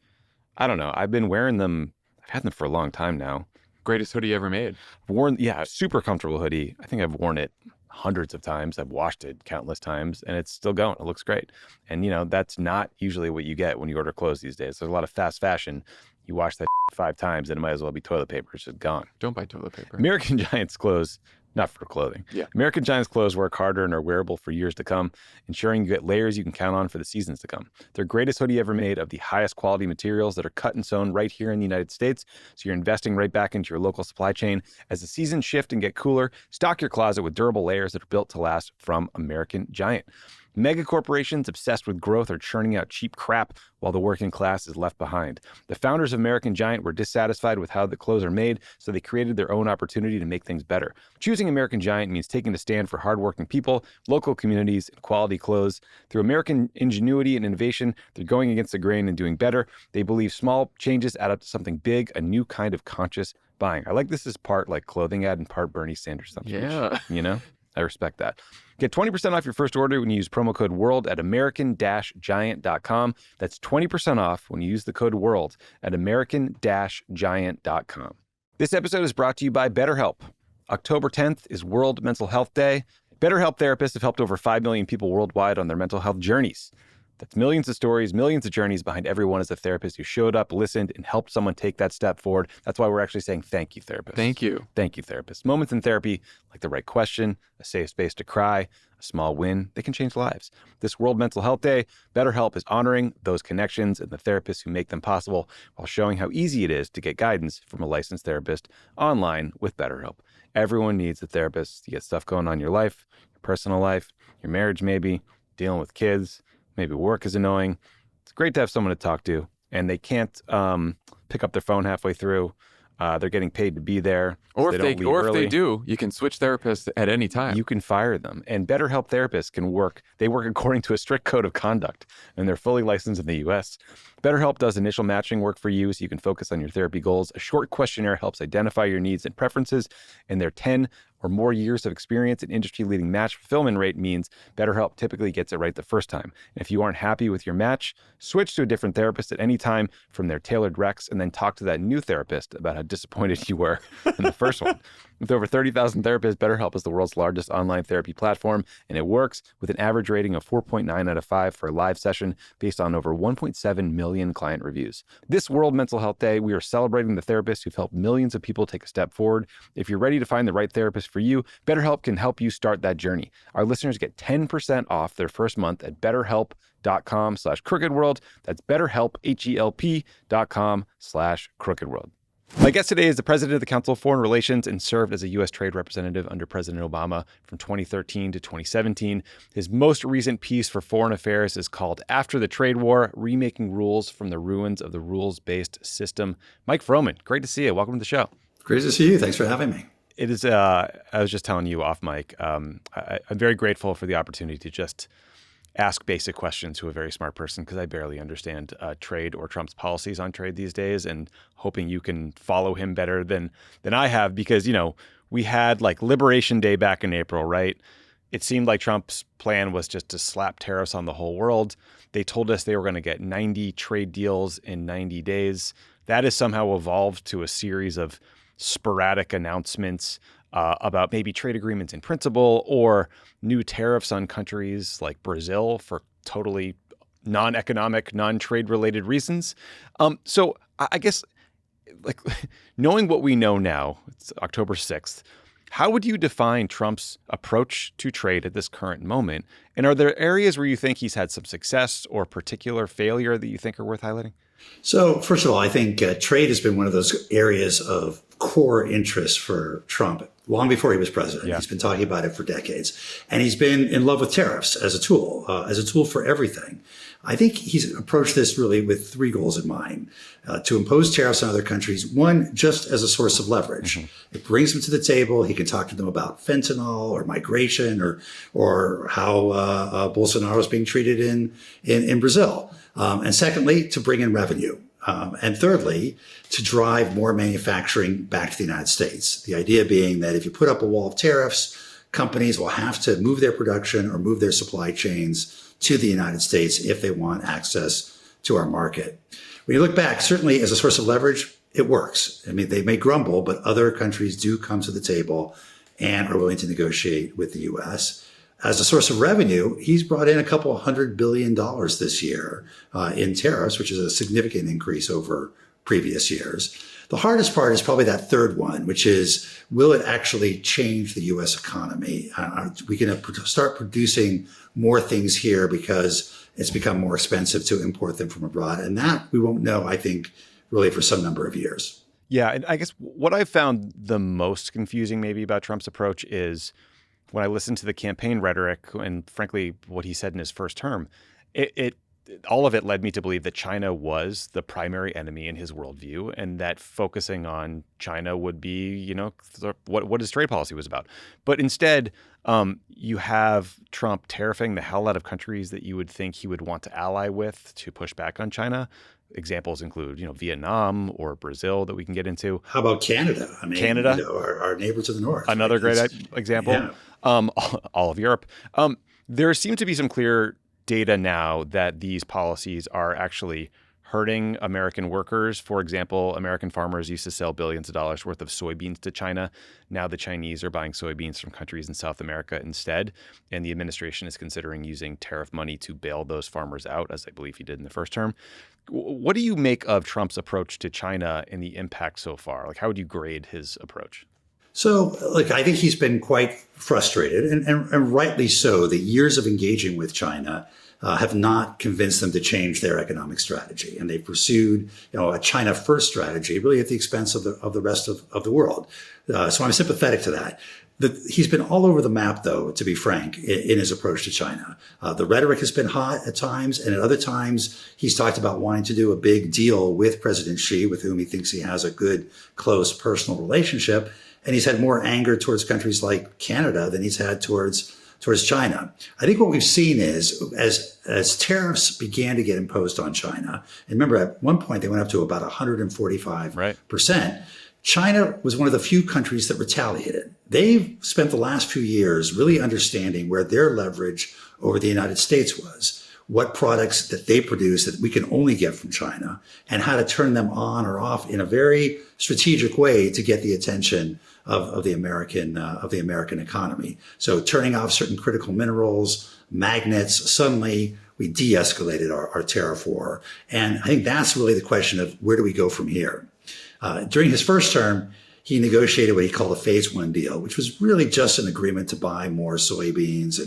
I don't know. I've been wearing them. I've had them for a long time now. Greatest hoodie ever made. Super comfortable hoodie. I think I've worn it hundreds of times. I've washed it countless times and it's still going. It looks great. And that's not usually what you get when you order clothes these days. There's a lot of fast fashion. You wash that 5 times and it might as well be toilet paper. It's just gone. Don't buy toilet paper. American Giant's clothes, not for clothing. Yeah. American Giant's clothes work harder and are wearable for years to come, ensuring you get layers you can count on for the seasons to come. Their greatest hoodie ever made of the highest quality materials that are cut and sewn right here in the United States. So you're investing right back into your local supply chain. As the seasons shift and get cooler, stock your closet with durable layers that are built to last from American Giant. Mega corporations obsessed with growth are churning out cheap crap while the working class is left behind. The founders of American Giant were dissatisfied with how the clothes are made, so they created their own opportunity to make things better. Choosing American Giant means taking a stand for hardworking people, local communities, and quality clothes. Through American ingenuity and innovation, they're going against the grain and doing better. They believe small changes add up to something big, a new kind of conscious buying. I like this as part like clothing ad and part Bernie Sanders stuff. Yeah. You know, I respect that. Get 20% off your first order when you use promo code WORLD at american-giant.com. That's 20% off when you use the code WORLD at american-giant.com. This episode is brought to you by BetterHelp. October 10th is World Mental Health Day. BetterHelp therapists have helped over 5 million people worldwide on their mental health journeys. That's millions of stories, millions of journeys behind everyone as a therapist who showed up, listened, and helped someone take that step forward. That's why we're actually saying thank you, therapists. Thank you. Thank you, therapists. Moments in therapy, like the right question, a safe space to cry, a small win, they can change lives. This World Mental Health Day, BetterHelp is honoring those connections and the therapists who make them possible while showing how easy it is to get guidance from a licensed therapist online with BetterHelp. Everyone needs a therapist to get stuff going on in your life, your personal life, your marriage maybe, dealing with kids. Maybe work is annoying. It's great to have someone to talk to, and they can't pick up their phone halfway through. They're getting paid to be there. Or so if they do, you can switch therapists at any time. You can fire them. And BetterHelp therapists can work. They work according to a strict code of conduct, and they're fully licensed in the U.S. BetterHelp does initial matching work for you so you can focus on your therapy goals. A short questionnaire helps identify your needs and preferences, and their 10 or more years of experience and industry-leading match fulfillment rate means BetterHelp typically gets it right the first time. And if you aren't happy with your match, switch to a different therapist at any time from their tailored recs, and then talk to that new therapist about how disappointed you were in the first one. With over 30,000 therapists, BetterHelp is the world's largest online therapy platform, and it works with an average rating of 4.9 out of 5 for a live session based on over 1.7 million client reviews. This World Mental Health Day, we are celebrating the therapists who've helped millions of people take a step forward. If you're ready to find the right therapist for you, BetterHelp can help you start that journey. Our listeners get 10% off their first month at BetterHelp.com/crookedworld. That's BetterHelp, HELP.com/crookedworld. My guest today is the president of the Council of Foreign Relations and served as a U.S. trade representative under President Obama from 2013 to 2017. His most recent piece for Foreign Affairs is called After the Trade War, Remaking Rules from the Ruins of the Rules-Based System. Mike Froman, great to see you. Welcome to the show. Great to see you. Thanks for having me. It is, I was just telling you off mic, I'm very grateful for the opportunity to just ask basic questions to a very smart person because I barely understand trade or Trump's policies on trade these days, and hoping you can follow him better than I have because, you know, we had like Liberation Day back in April, right? It seemed like Trump's plan was just to slap tariffs on the whole world. They told us they were going to get 90 trade deals in 90 days. That has somehow evolved to a series of sporadic announcements about maybe trade agreements in principle or new tariffs on countries like Brazil for totally non-economic, non-trade related reasons. So I guess, like, knowing what we know now, it's October 6th, how would you define Trump's approach to trade at this current moment? And are there areas where you think he's had some success or particular failure that you think are worth highlighting? So first of all, I think trade has been one of those areas of core interest for Trump long before he was president. Yeah. He's been talking about it for decades, and he's been in love with tariffs as a tool for everything. I think he's approached this really with three goals in mind: to impose tariffs on other countries. One, just as a source of leverage. Mm-hmm. It brings them to the table. He can talk to them about fentanyl or migration or how Bolsonaro is being treated in Brazil. And secondly, to bring in revenue. And thirdly, to drive more manufacturing back to the United States. The idea being that if you put up a wall of tariffs, companies will have to move their production or move their supply chains to the United States if they want access to our market. When you look back, certainly as a source of leverage, it works. I mean, they may grumble, but other countries do come to the table and are willing to negotiate with the U.S. As a source of revenue, he's brought in a couple $100 billion this year in tariffs, which is a significant increase over previous years. The hardest part is probably that third one, which is, will it actually change the U.S. economy? Are we going to start producing more things here because it's become more expensive to import them from abroad? And that we won't know, I think, really for some number of years. Yeah, and I guess what I've found the most confusing maybe about Trump's approach is when I listened to the campaign rhetoric and frankly what he said in his first term, it all of it led me to believe that China was the primary enemy in his worldview, and that focusing on China would be, what his trade policy was about. But instead, you have Trump tariffing the hell out of countries that you would think he would want to ally with to push back on China. Examples include, Vietnam or Brazil that we can get into. How about Canada? I mean, Canada, our neighbor to the north. Another great example. Yeah. All of Europe. There seems to be some clear data now that these policies are actually hurting American workers. For example, American farmers used to sell billions of dollars worth of soybeans to China. Now the Chinese are buying soybeans from countries in South America instead. And the administration is considering using tariff money to bail those farmers out, as I believe he did in the first term. What do you make of Trump's approach to China and the impact so far? Like, how would you grade his approach? So, look, I think he's been quite frustrated, and rightly so. The years of engaging with China have not convinced them to change their economic strategy, and they've pursued, a China-first strategy, really at the expense of the rest of the world. So I'm sympathetic to that. He's been all over the map, though, to be frank, in his approach to China. The rhetoric has been hot at times, and at other times, he's talked about wanting to do a big deal with President Xi, with whom he thinks he has a good, close personal relationship. And he's had more anger towards countries like Canada than he's had towards China. I think what we've seen is as tariffs began to get imposed on China, and remember at one point they went up to about 145%. Right. China was one of the few countries that retaliated. They've spent the last few years really understanding where their leverage over the United States was, what products that they produce that we can only get from China, and how to turn them on or off in a very strategic way to get the attention of the American economy. So turning off certain critical minerals, magnets, suddenly we de-escalated our tariff war. And I think that's really the question of where do we go from here? During his first term, he negotiated what he called a phase one deal, which was really just an agreement to buy more soybeans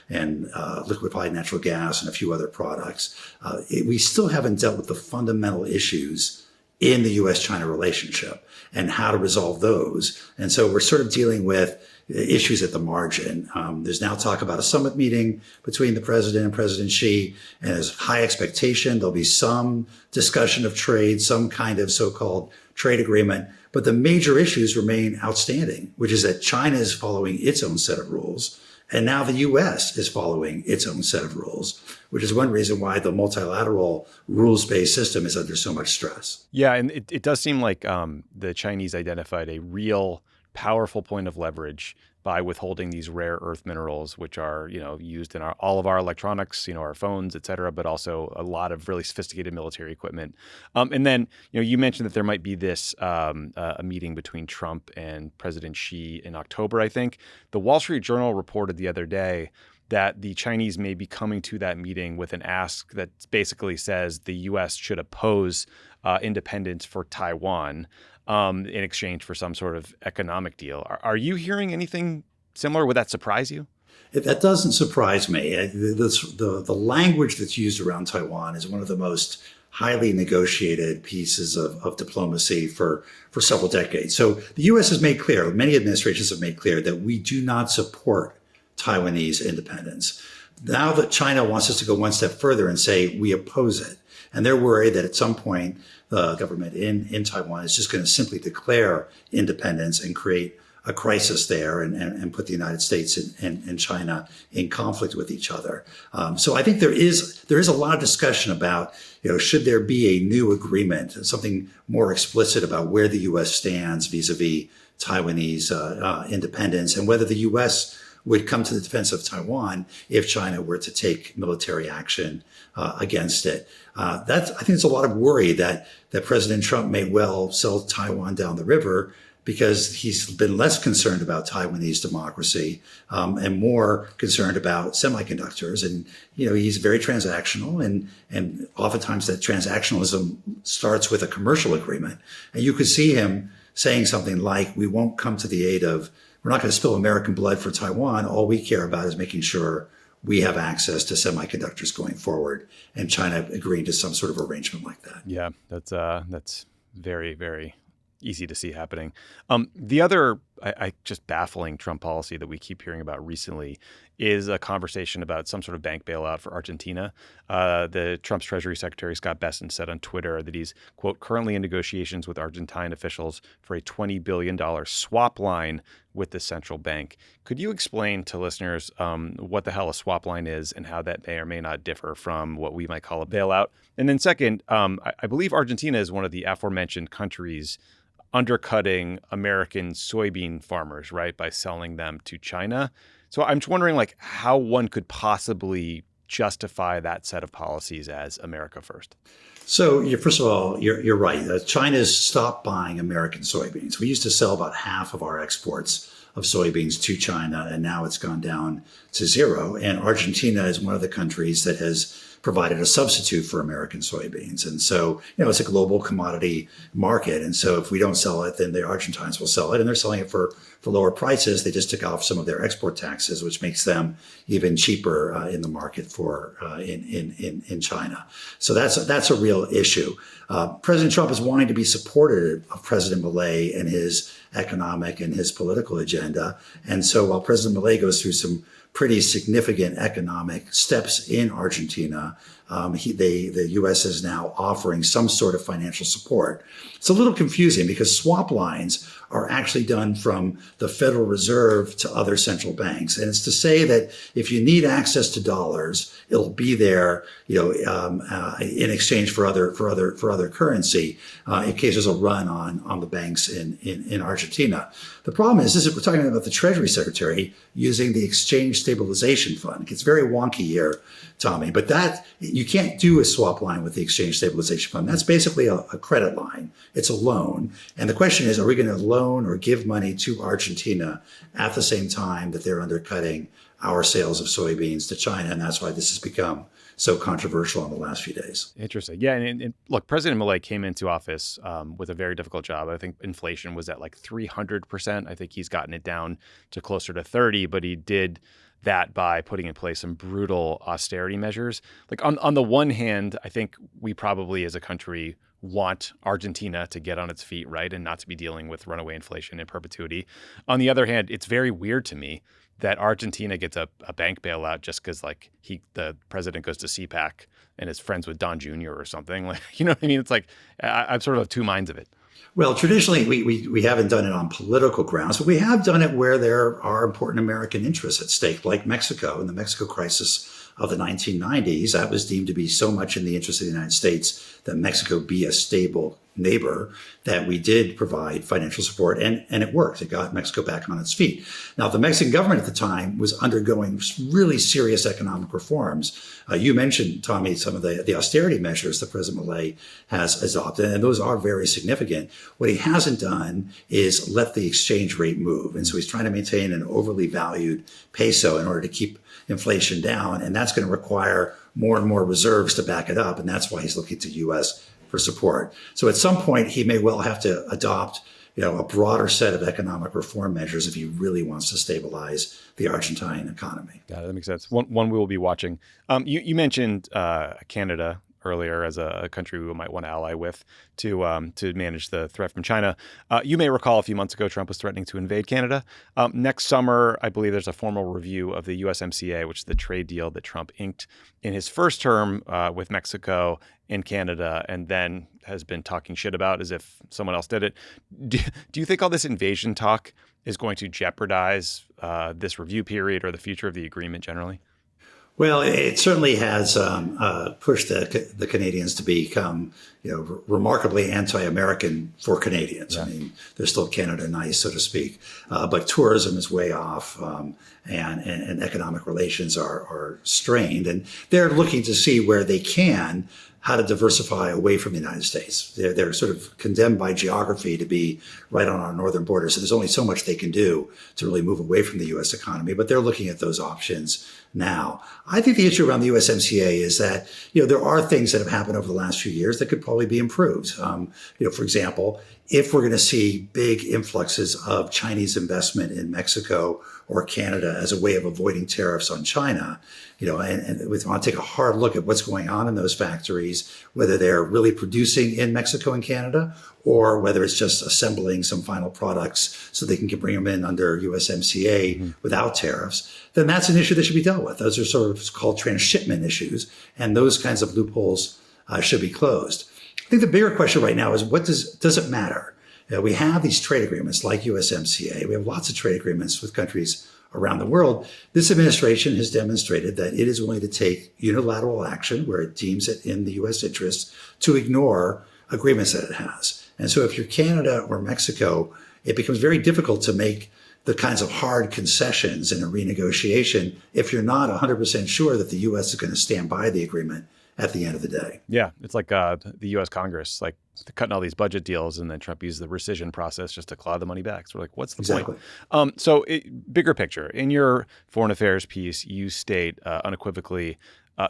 and liquefied natural gas and a few other products. We still haven't dealt with the fundamental issues in the U.S.-China relationship and how to resolve those. And so we're sort of dealing with issues at the margin. There's now talk about a summit meeting between the president and President Xi, and there's high expectation there'll be some discussion of trade, some kind of so-called trade agreement. But the major issues remain outstanding, which is that China is following its own set of rules. And now the U.S. is following its own set of rules, which is one reason why the multilateral rules-based system is under so much stress. Yeah, and it does seem like the Chinese identified a real powerful point of leverage by withholding these rare earth minerals, which are, used in all of our electronics, our phones, et cetera, but also a lot of really sophisticated military equipment. And then, you mentioned that there might be this a meeting between Trump and President Xi in October, I think. The Wall Street Journal reported the other day that the Chinese may be coming to that meeting with an ask that basically says the U.S. should oppose independence for Taiwan in exchange for some sort of economic deal. Are you hearing anything similar? Would that surprise you? That doesn't surprise me. The language that's used around Taiwan is one of the most highly negotiated pieces of diplomacy for several decades. So the U.S. has made clear, many administrations have made clear that we do not support Taiwanese independence. Now that China wants us to go one step further and say we oppose it. And they're worried that at some point, the government in Taiwan is just going to simply declare independence and create a crisis there and put the United States and China in conflict with each other. So I think there is a lot of discussion about, should there be a new agreement, something more explicit about where the U.S. stands vis-a-vis Taiwanese independence, and whether the U.S. would come to the defense of Taiwan if China were to take military action against it. I think there's a lot of worry that President Trump may well sell Taiwan down the river because he's been less concerned about Taiwanese democracy and more concerned about semiconductors. And, he's very transactional, and oftentimes that transactionalism starts with a commercial agreement. And you could see him saying something like, we won't come to the aid of, we're not going to spill American blood for Taiwan. All we care about is making sure we have access to semiconductors going forward, and China agreeing to some sort of arrangement like that. Yeah, that's very, very easy to see happening. The other I just baffling Trump policy that we keep hearing about recently is a conversation about some sort of bank bailout for Argentina. The Trump's Treasury Secretary Scott Bessent said on Twitter that he's, quote, currently in negotiations with Argentine officials for a $20 billion swap line with the central bank. Could you explain to listeners what the hell a swap line is and how that may or may not differ from what we might call a bailout? And then second, I believe Argentina is one of the aforementioned countries undercutting American soybean farmers, right, by selling them to China. So I'm just wondering, like, how one could possibly justify that set of policies as America first. So, first of all, you're right. China's stopped buying American soybeans. We used to sell about half of our exports of soybeans to China, and now it's gone down to zero. And Argentina is one of the countries that has provided a substitute for American soybeans. And so, it's a global commodity market. And so if we don't sell it, then the Argentines will sell it. And they're selling it for lower prices. They just took off some of their export taxes, which makes them even cheaper in the market for in China. So that's a real issue. President Trump is wanting to be supportive of President Milei and his economic and his political agenda. And so while President Milei goes through some pretty significant economic steps in Argentina, the U.S. is now offering some sort of financial support. It's a little confusing because swap lines are actually done from the Federal Reserve to other central banks. And it's to say that if you need access to dollars, it'll be there, in exchange for other currency, in case there's a run on the banks in Argentina. The problem is we're talking about the Treasury Secretary using the Exchange Stabilization Fund. It gets very wonky here, Tommy, but that you can't do a swap line with the Exchange Stabilization Fund. That's basically a credit line. It's a loan. And the question is, are we going to loan or give money to Argentina at the same time that they're undercutting our sales of soybeans to China? And that's why this has become so controversial in the last few days. Interesting. Yeah. And look, President Milei came into office with a very difficult job. I think inflation was at like 300%. I think he's gotten it down to closer to 30, but he did that by putting in place some brutal austerity measures. Like on the one hand, I think we probably as a country want Argentina to get on its feet, right, and not to be dealing with runaway inflation in perpetuity. On the other hand, it's very weird to me that Argentina gets a bank bailout just because like the president goes to CPAC and is friends with Don Jr. or something. Like, you know what I mean? It's like I'm sort of two minds of it. Well, traditionally, we haven't done it on political grounds, but we have done it where there are important American interests at stake, like Mexico. In the Mexico crisis of the 1990s, that was deemed to be so much in the interest of the United States that Mexico be a stable neighbor that we did provide financial support, and it worked. It got Mexico back on its feet. Now, the Mexican government at the time was undergoing really serious economic reforms. You mentioned, Tommy, some of the austerity measures that President Milei has adopted, and those are very significant. What he hasn't done is let the exchange rate move. And so he's trying to maintain an overly valued peso in order to keep inflation down. And that's going to require more and more reserves to back it up. And that's why he's looking to U.S. for support. So at some point, he may well have to adopt, a broader set of economic reform measures if he really wants to stabilize the Argentine economy. Got it. That makes sense. One we will be watching. You mentioned Canada earlier as a country we might want to ally with to manage the threat from China. You may recall a few months ago, Trump was threatening to invade Canada. Next summer, I believe there's a formal review of the USMCA, which is the trade deal that Trump inked in his first term with Mexico and Canada, and then has been talking shit about as if someone else did it. Do you think all this invasion talk is going to jeopardize this review period or the future of the agreement generally? Well, it certainly has pushed the Canadians to become, remarkably anti-American for Canadians. Yeah. I mean, they're still Canada nice, so to speak, but tourism is way off, and economic relations are strained, and they're looking to see where they can how to diversify away from the United States. They're sort of condemned by geography to be right on our northern border. So there's only so much they can do to really move away from the U.S. economy. But they're looking at those options now. I think the issue around the USMCA is that, there are things that have happened over the last few years that could probably be improved. For example, if we're going to see big influxes of Chinese investment in Mexico or Canada as a way of avoiding tariffs on China, and we want to take a hard look at what's going on in those factories, whether they're really producing in Mexico and Canada, or whether it's just assembling some final products so they can bring them in under USMCA without tariffs, then that's an issue that should be dealt with. Those are sort of called transshipment issues, and those kinds of loopholes should be closed. I think the bigger question right now is, what does it matter? We have these trade agreements like USMCA. We have lots of trade agreements with countries around the world. This administration has demonstrated that it is willing to take unilateral action where it deems it in the U.S. interest to ignore agreements that it has. And so if you're Canada or Mexico, it becomes very difficult to make the kinds of hard concessions in a renegotiation if you're not 100% sure that the U.S. is going to stand by the agreement at the end of the day. Yeah, it's like the U.S. Congress, like cutting all these budget deals, and then Trump used the rescission process just to claw the money back. So we're like, what's the point? So bigger picture, in your foreign affairs piece, you state unequivocally,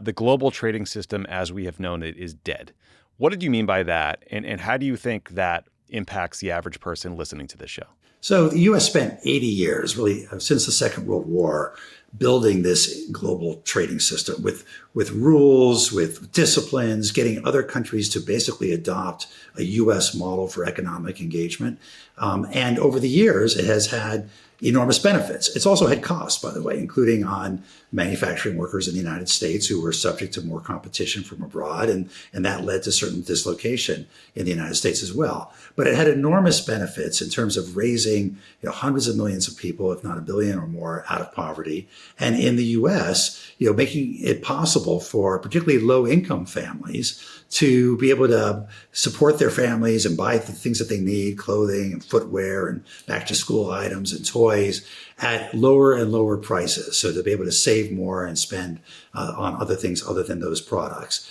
the global trading system as we have known it is dead. What did you mean by that? And how do you think that impacts the average person listening to this show? So the U.S. spent 80 years, really, since the Second World War, building this global trading system with rules, with disciplines, getting other countries to basically adopt a U.S. model for economic engagement. And over the years, it has had enormous benefits. It's also had costs, by the way, including on manufacturing workers in the United States who were subject to more competition from abroad. And that led to certain dislocation in the United States as well. But it had enormous benefits in terms of raising hundreds of millions of people, if not a billion or more, out of poverty. And in the U.S., making it possible for particularly low-income families to be able to support their families and buy the things that they need, clothing and footwear and back-to-school items and toys at lower and lower prices. So to be able to save more and spend on other things other than those products.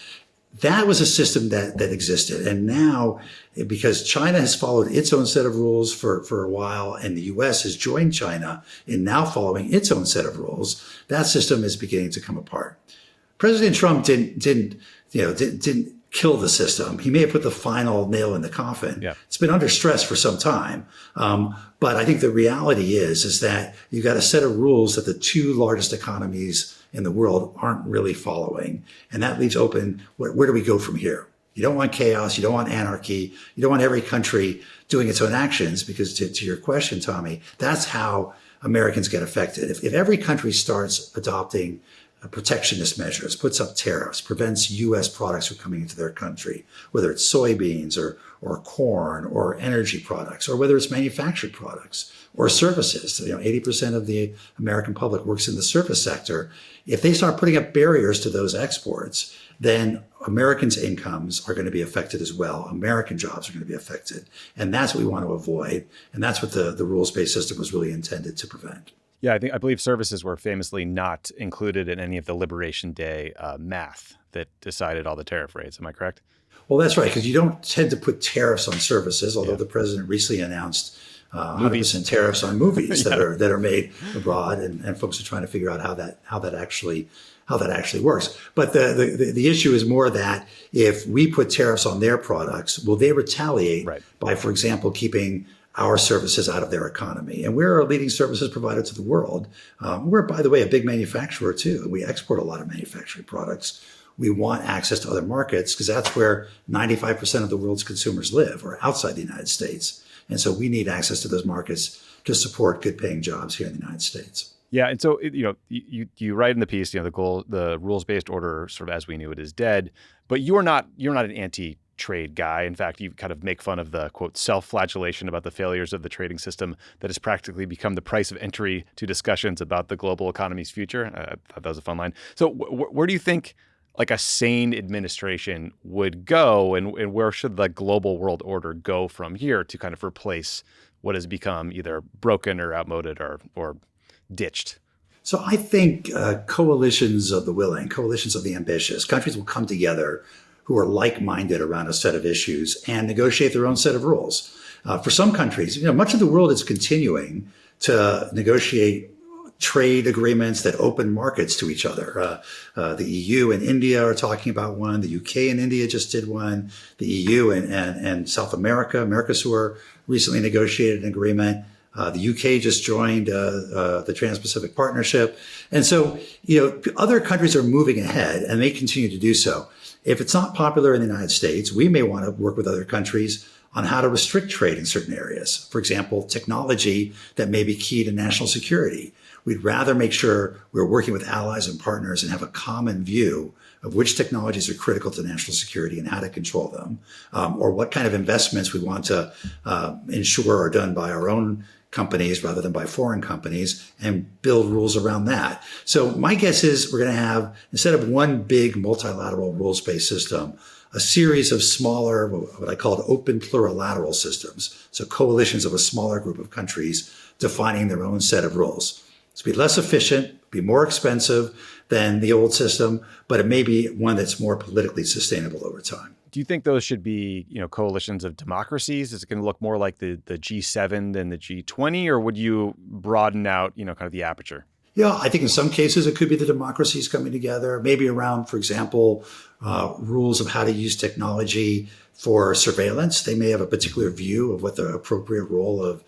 That was a system that existed. And now, because China has followed its own set of rules for a while, and the U.S. has joined China in now following its own set of rules, that system is beginning to come apart. President Trump didn't kill the system. He may have put the final nail in the coffin. Yeah. It's been under stress for some time. But I think the reality is that you've got a set of rules that the two largest economies in the world aren't really following. And that leaves open, where do we go from here? You don't want chaos. You don't want anarchy. You don't want every country doing its own actions, because to your question, Tommy, that's how Americans get affected. If every country starts adopting protectionist measures, puts up tariffs, prevents U.S. products from coming into their country, whether it's soybeans or corn or energy products, or whether it's manufactured products or services. 80% of the American public works in the service sector. If they start putting up barriers to those exports, then Americans' incomes are going to be affected as well. American jobs are going to be affected. And that's what we want to avoid. And that's what the rules-based system was really intended to prevent. Yeah, I believe services were famously not included in any of the Liberation Day math that decided all the tariff rates. Am I correct? Well, that's right, because you don't tend to put tariffs on services, although the president recently announced 100% tariffs on movies that are made abroad, and folks are trying to figure out how that actually works. But the issue is more that if we put tariffs on their products, will they retaliate by, for example, keeping our services out of their economy? And we're a leading services provider to the world. We're, by the way, a big manufacturer too. We export a lot of manufacturing products. We want access to other markets because that's where 95% of the world's consumers live, or outside the United States. And so we need access to those markets to support good paying jobs here in the United States. Yeah. And so, you write in the piece, the rules-based order, sort of as we knew it, is dead, but you're not an anti-trade guy. In fact, you kind of make fun of the, quote, self-flagellation about the failures of the trading system that has practically become the price of entry to discussions about the global economy's future. I thought that was a fun line. So where do you think like a sane administration would go, and where should the global world order go from here to kind of replace what has become either broken or outmoded or ditched? So I think coalitions of the willing, coalitions of the ambitious, countries will come together who are like-minded around a set of issues and negotiate their own set of rules. For some countries, much of the world is continuing to negotiate trade agreements that open markets to each other. The EU and India are talking about one. The UK and India just did one. The EU and South America, Mercosur, recently negotiated an agreement. The UK just joined the Trans-Pacific Partnership. And so, other countries are moving ahead, and they continue to do so. If it's not popular in the United States, we may want to work with other countries on how to restrict trade in certain areas. For example, technology that may be key to national security. We'd rather make sure we're working with allies and partners and have a common view of which technologies are critical to national security and how to control them, or what kind of investments we want to ensure are done by our own companies rather than by foreign companies, and build rules around that. So my guess is we're going to have, instead of one big multilateral rules-based system, a series of smaller, what I call open plurilateral systems. So coalitions of a smaller group of countries defining their own set of rules. It's be less efficient, be more expensive than the old system, but it may be one that's more politically sustainable over time. Do you think those should be, coalitions of democracies? Is it going to look more like the G7 than the G20, or would you broaden out, kind of the aperture? Yeah, I think in some cases it could be the democracies coming together, maybe around, for example, rules of how to use technology for surveillance. They may have a particular view of what the appropriate role of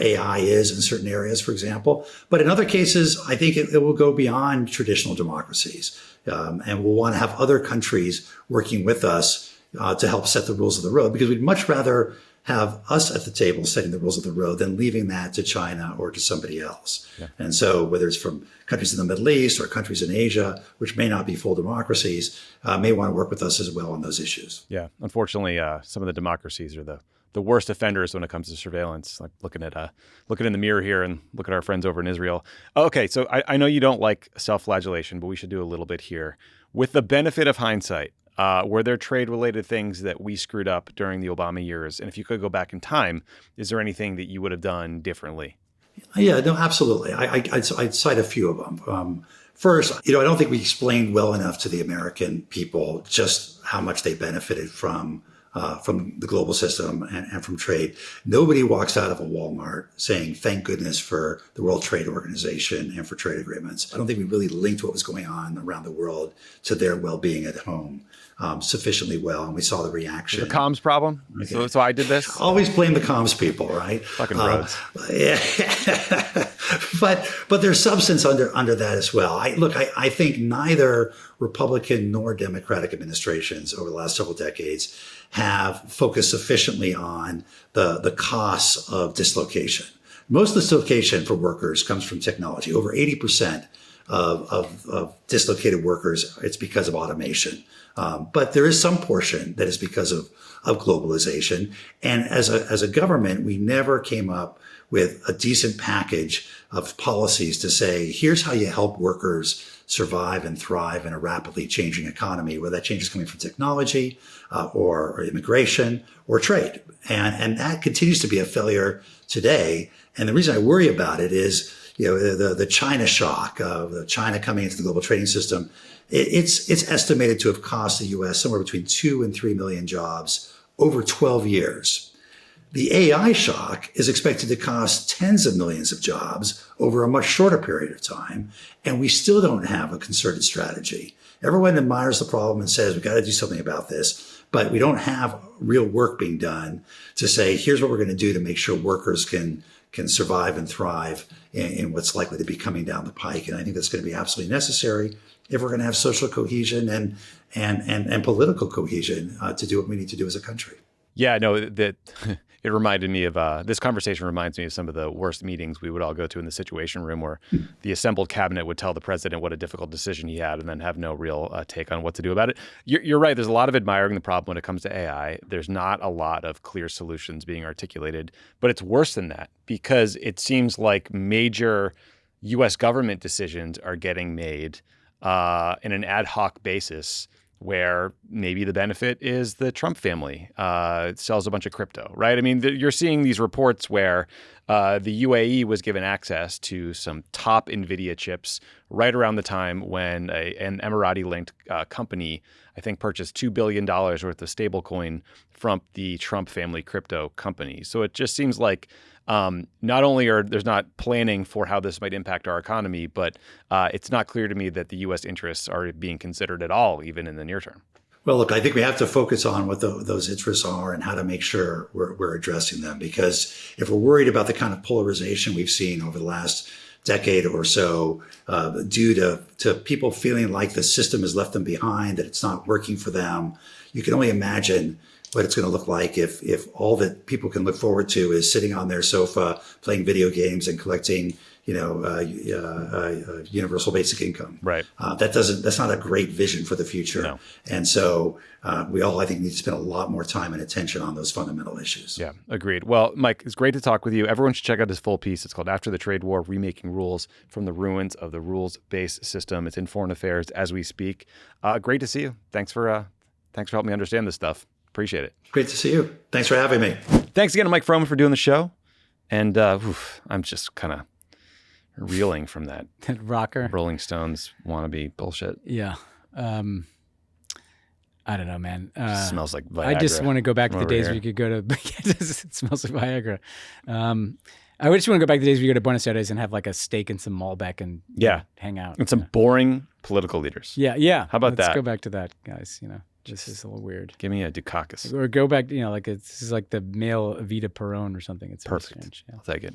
AI is in certain areas, for example. But in other cases, I think it will go beyond traditional democracies. And we'll want to have other countries working with us to help set the rules of the road, because we'd much rather have us at the table setting the rules of the road than leaving that to China or to somebody else. Yeah. And so whether it's from countries in the Middle East or countries in Asia, which may not be full democracies, may want to work with us as well on those issues. Yeah. Unfortunately, some of the democracies are the worst offenders when it comes to surveillance. Like looking in the mirror here and look at our friends over in Israel. Okay, so I know you don't like self-flagellation, but we should do a little bit here. With the benefit of hindsight, were there trade-related things that we screwed up during the Obama years? And if you could go back in time, is there anything that you would have done differently? Yeah, no, absolutely. I'd cite a few of them. First, I don't think we explained well enough to the American people just how much they benefited from the global system and from trade. Nobody walks out of a Walmart saying, thank goodness for the World Trade Organization and for trade agreements. I don't think we really linked what was going on around the world to their well-being at home sufficiently well, and we saw the reaction. The comms problem? Okay. So I did this? Always blame the comms people, right? Fucking roads. Yeah. But there's substance under that as well. I think neither Republican nor Democratic administrations over the last several decades have focused sufficiently on the costs of dislocation. Most dislocation for workers comes from technology. Over 80% of dislocated workers, it's because of automation. But there is some portion that is because of globalization. And as a government, we never came up with a decent package of policies to say, here's how you help workers survive and thrive in a rapidly changing economy, whether that change is coming from technology or immigration or trade. And that continues to be a failure today. And the reason I worry about it is, the China shock of China coming into the global trading system. It's estimated to have cost the U.S. somewhere between 2 and 3 million jobs over 12 years. The AI shock is expected to cost tens of millions of jobs over a much shorter period of time, and we still don't have a concerted strategy. Everyone admires the problem and says, we've got to do something about this, but we don't have real work being done to say, here's what we're going to do to make sure workers can survive and thrive in what's likely to be coming down the pike. And I think that's going to be absolutely necessary if we're going to have social cohesion and political cohesion to do what we need to do as a country. Yeah, no, that it reminded me of this conversation reminds me of some of the worst meetings we would all go to in the Situation Room, where the assembled cabinet would tell the president what a difficult decision he had and then have no real take on what to do about it. You're right. There's a lot of admiring the problem when it comes to AI. There's not a lot of clear solutions being articulated, but it's worse than that, because it seems like major U.S. government decisions are getting made in an ad hoc basis, where maybe the benefit is the Trump family sells a bunch of crypto, right? I mean, you're seeing these reports where the UAE was given access to some top NVIDIA chips right around the time when an Emirati-linked company, I think, purchased $2 billion worth of stablecoin from the Trump family crypto company. So it just seems like not only there's not planning for how this might impact our economy, but it's not clear to me that the U.S. interests are being considered at all, even in the near term. Well, look, I think we have to focus on what those interests are and how to make sure we're addressing them. Because if we're worried about the kind of polarization we've seen over the last decade or so, due to people feeling like the system has left them behind, that it's not working for them, you can only imagine what it's going to look like if all that people can look forward to is sitting on their sofa, playing video games and collecting, universal basic income. Right. That's not a great vision for the future. No. And so we all, I think, need to spend a lot more time and attention on those fundamental issues. Yeah, agreed. Well, Mike, it's great to talk with you. Everyone should check out his full piece. It's called After the Trade War, Remaking Rules from the Ruins of the Rules-Based System. It's in Foreign Affairs as we speak. Great to see you. Thanks for helping me understand this stuff. Appreciate it. Great to see you. Thanks for having me. Thanks again to Mike Froman for doing the show. And I'm just kind of reeling from that rocker Rolling Stones wannabe bullshit. Yeah. I don't know, man. Smells like Viagra. I just want to go back to the days here. we could go to. It smells like Viagra. I just want to go back to the days we go to Buenos Aires and have like a steak and some Malbec and hang out. And some boring political leaders. Yeah. How about that? Let's go back to that, guys. This is a little weird. Give me a Dukakis. Or go back, this is like the male Evita Peron or something. It's perfect. Strange. Yeah. I'll take it.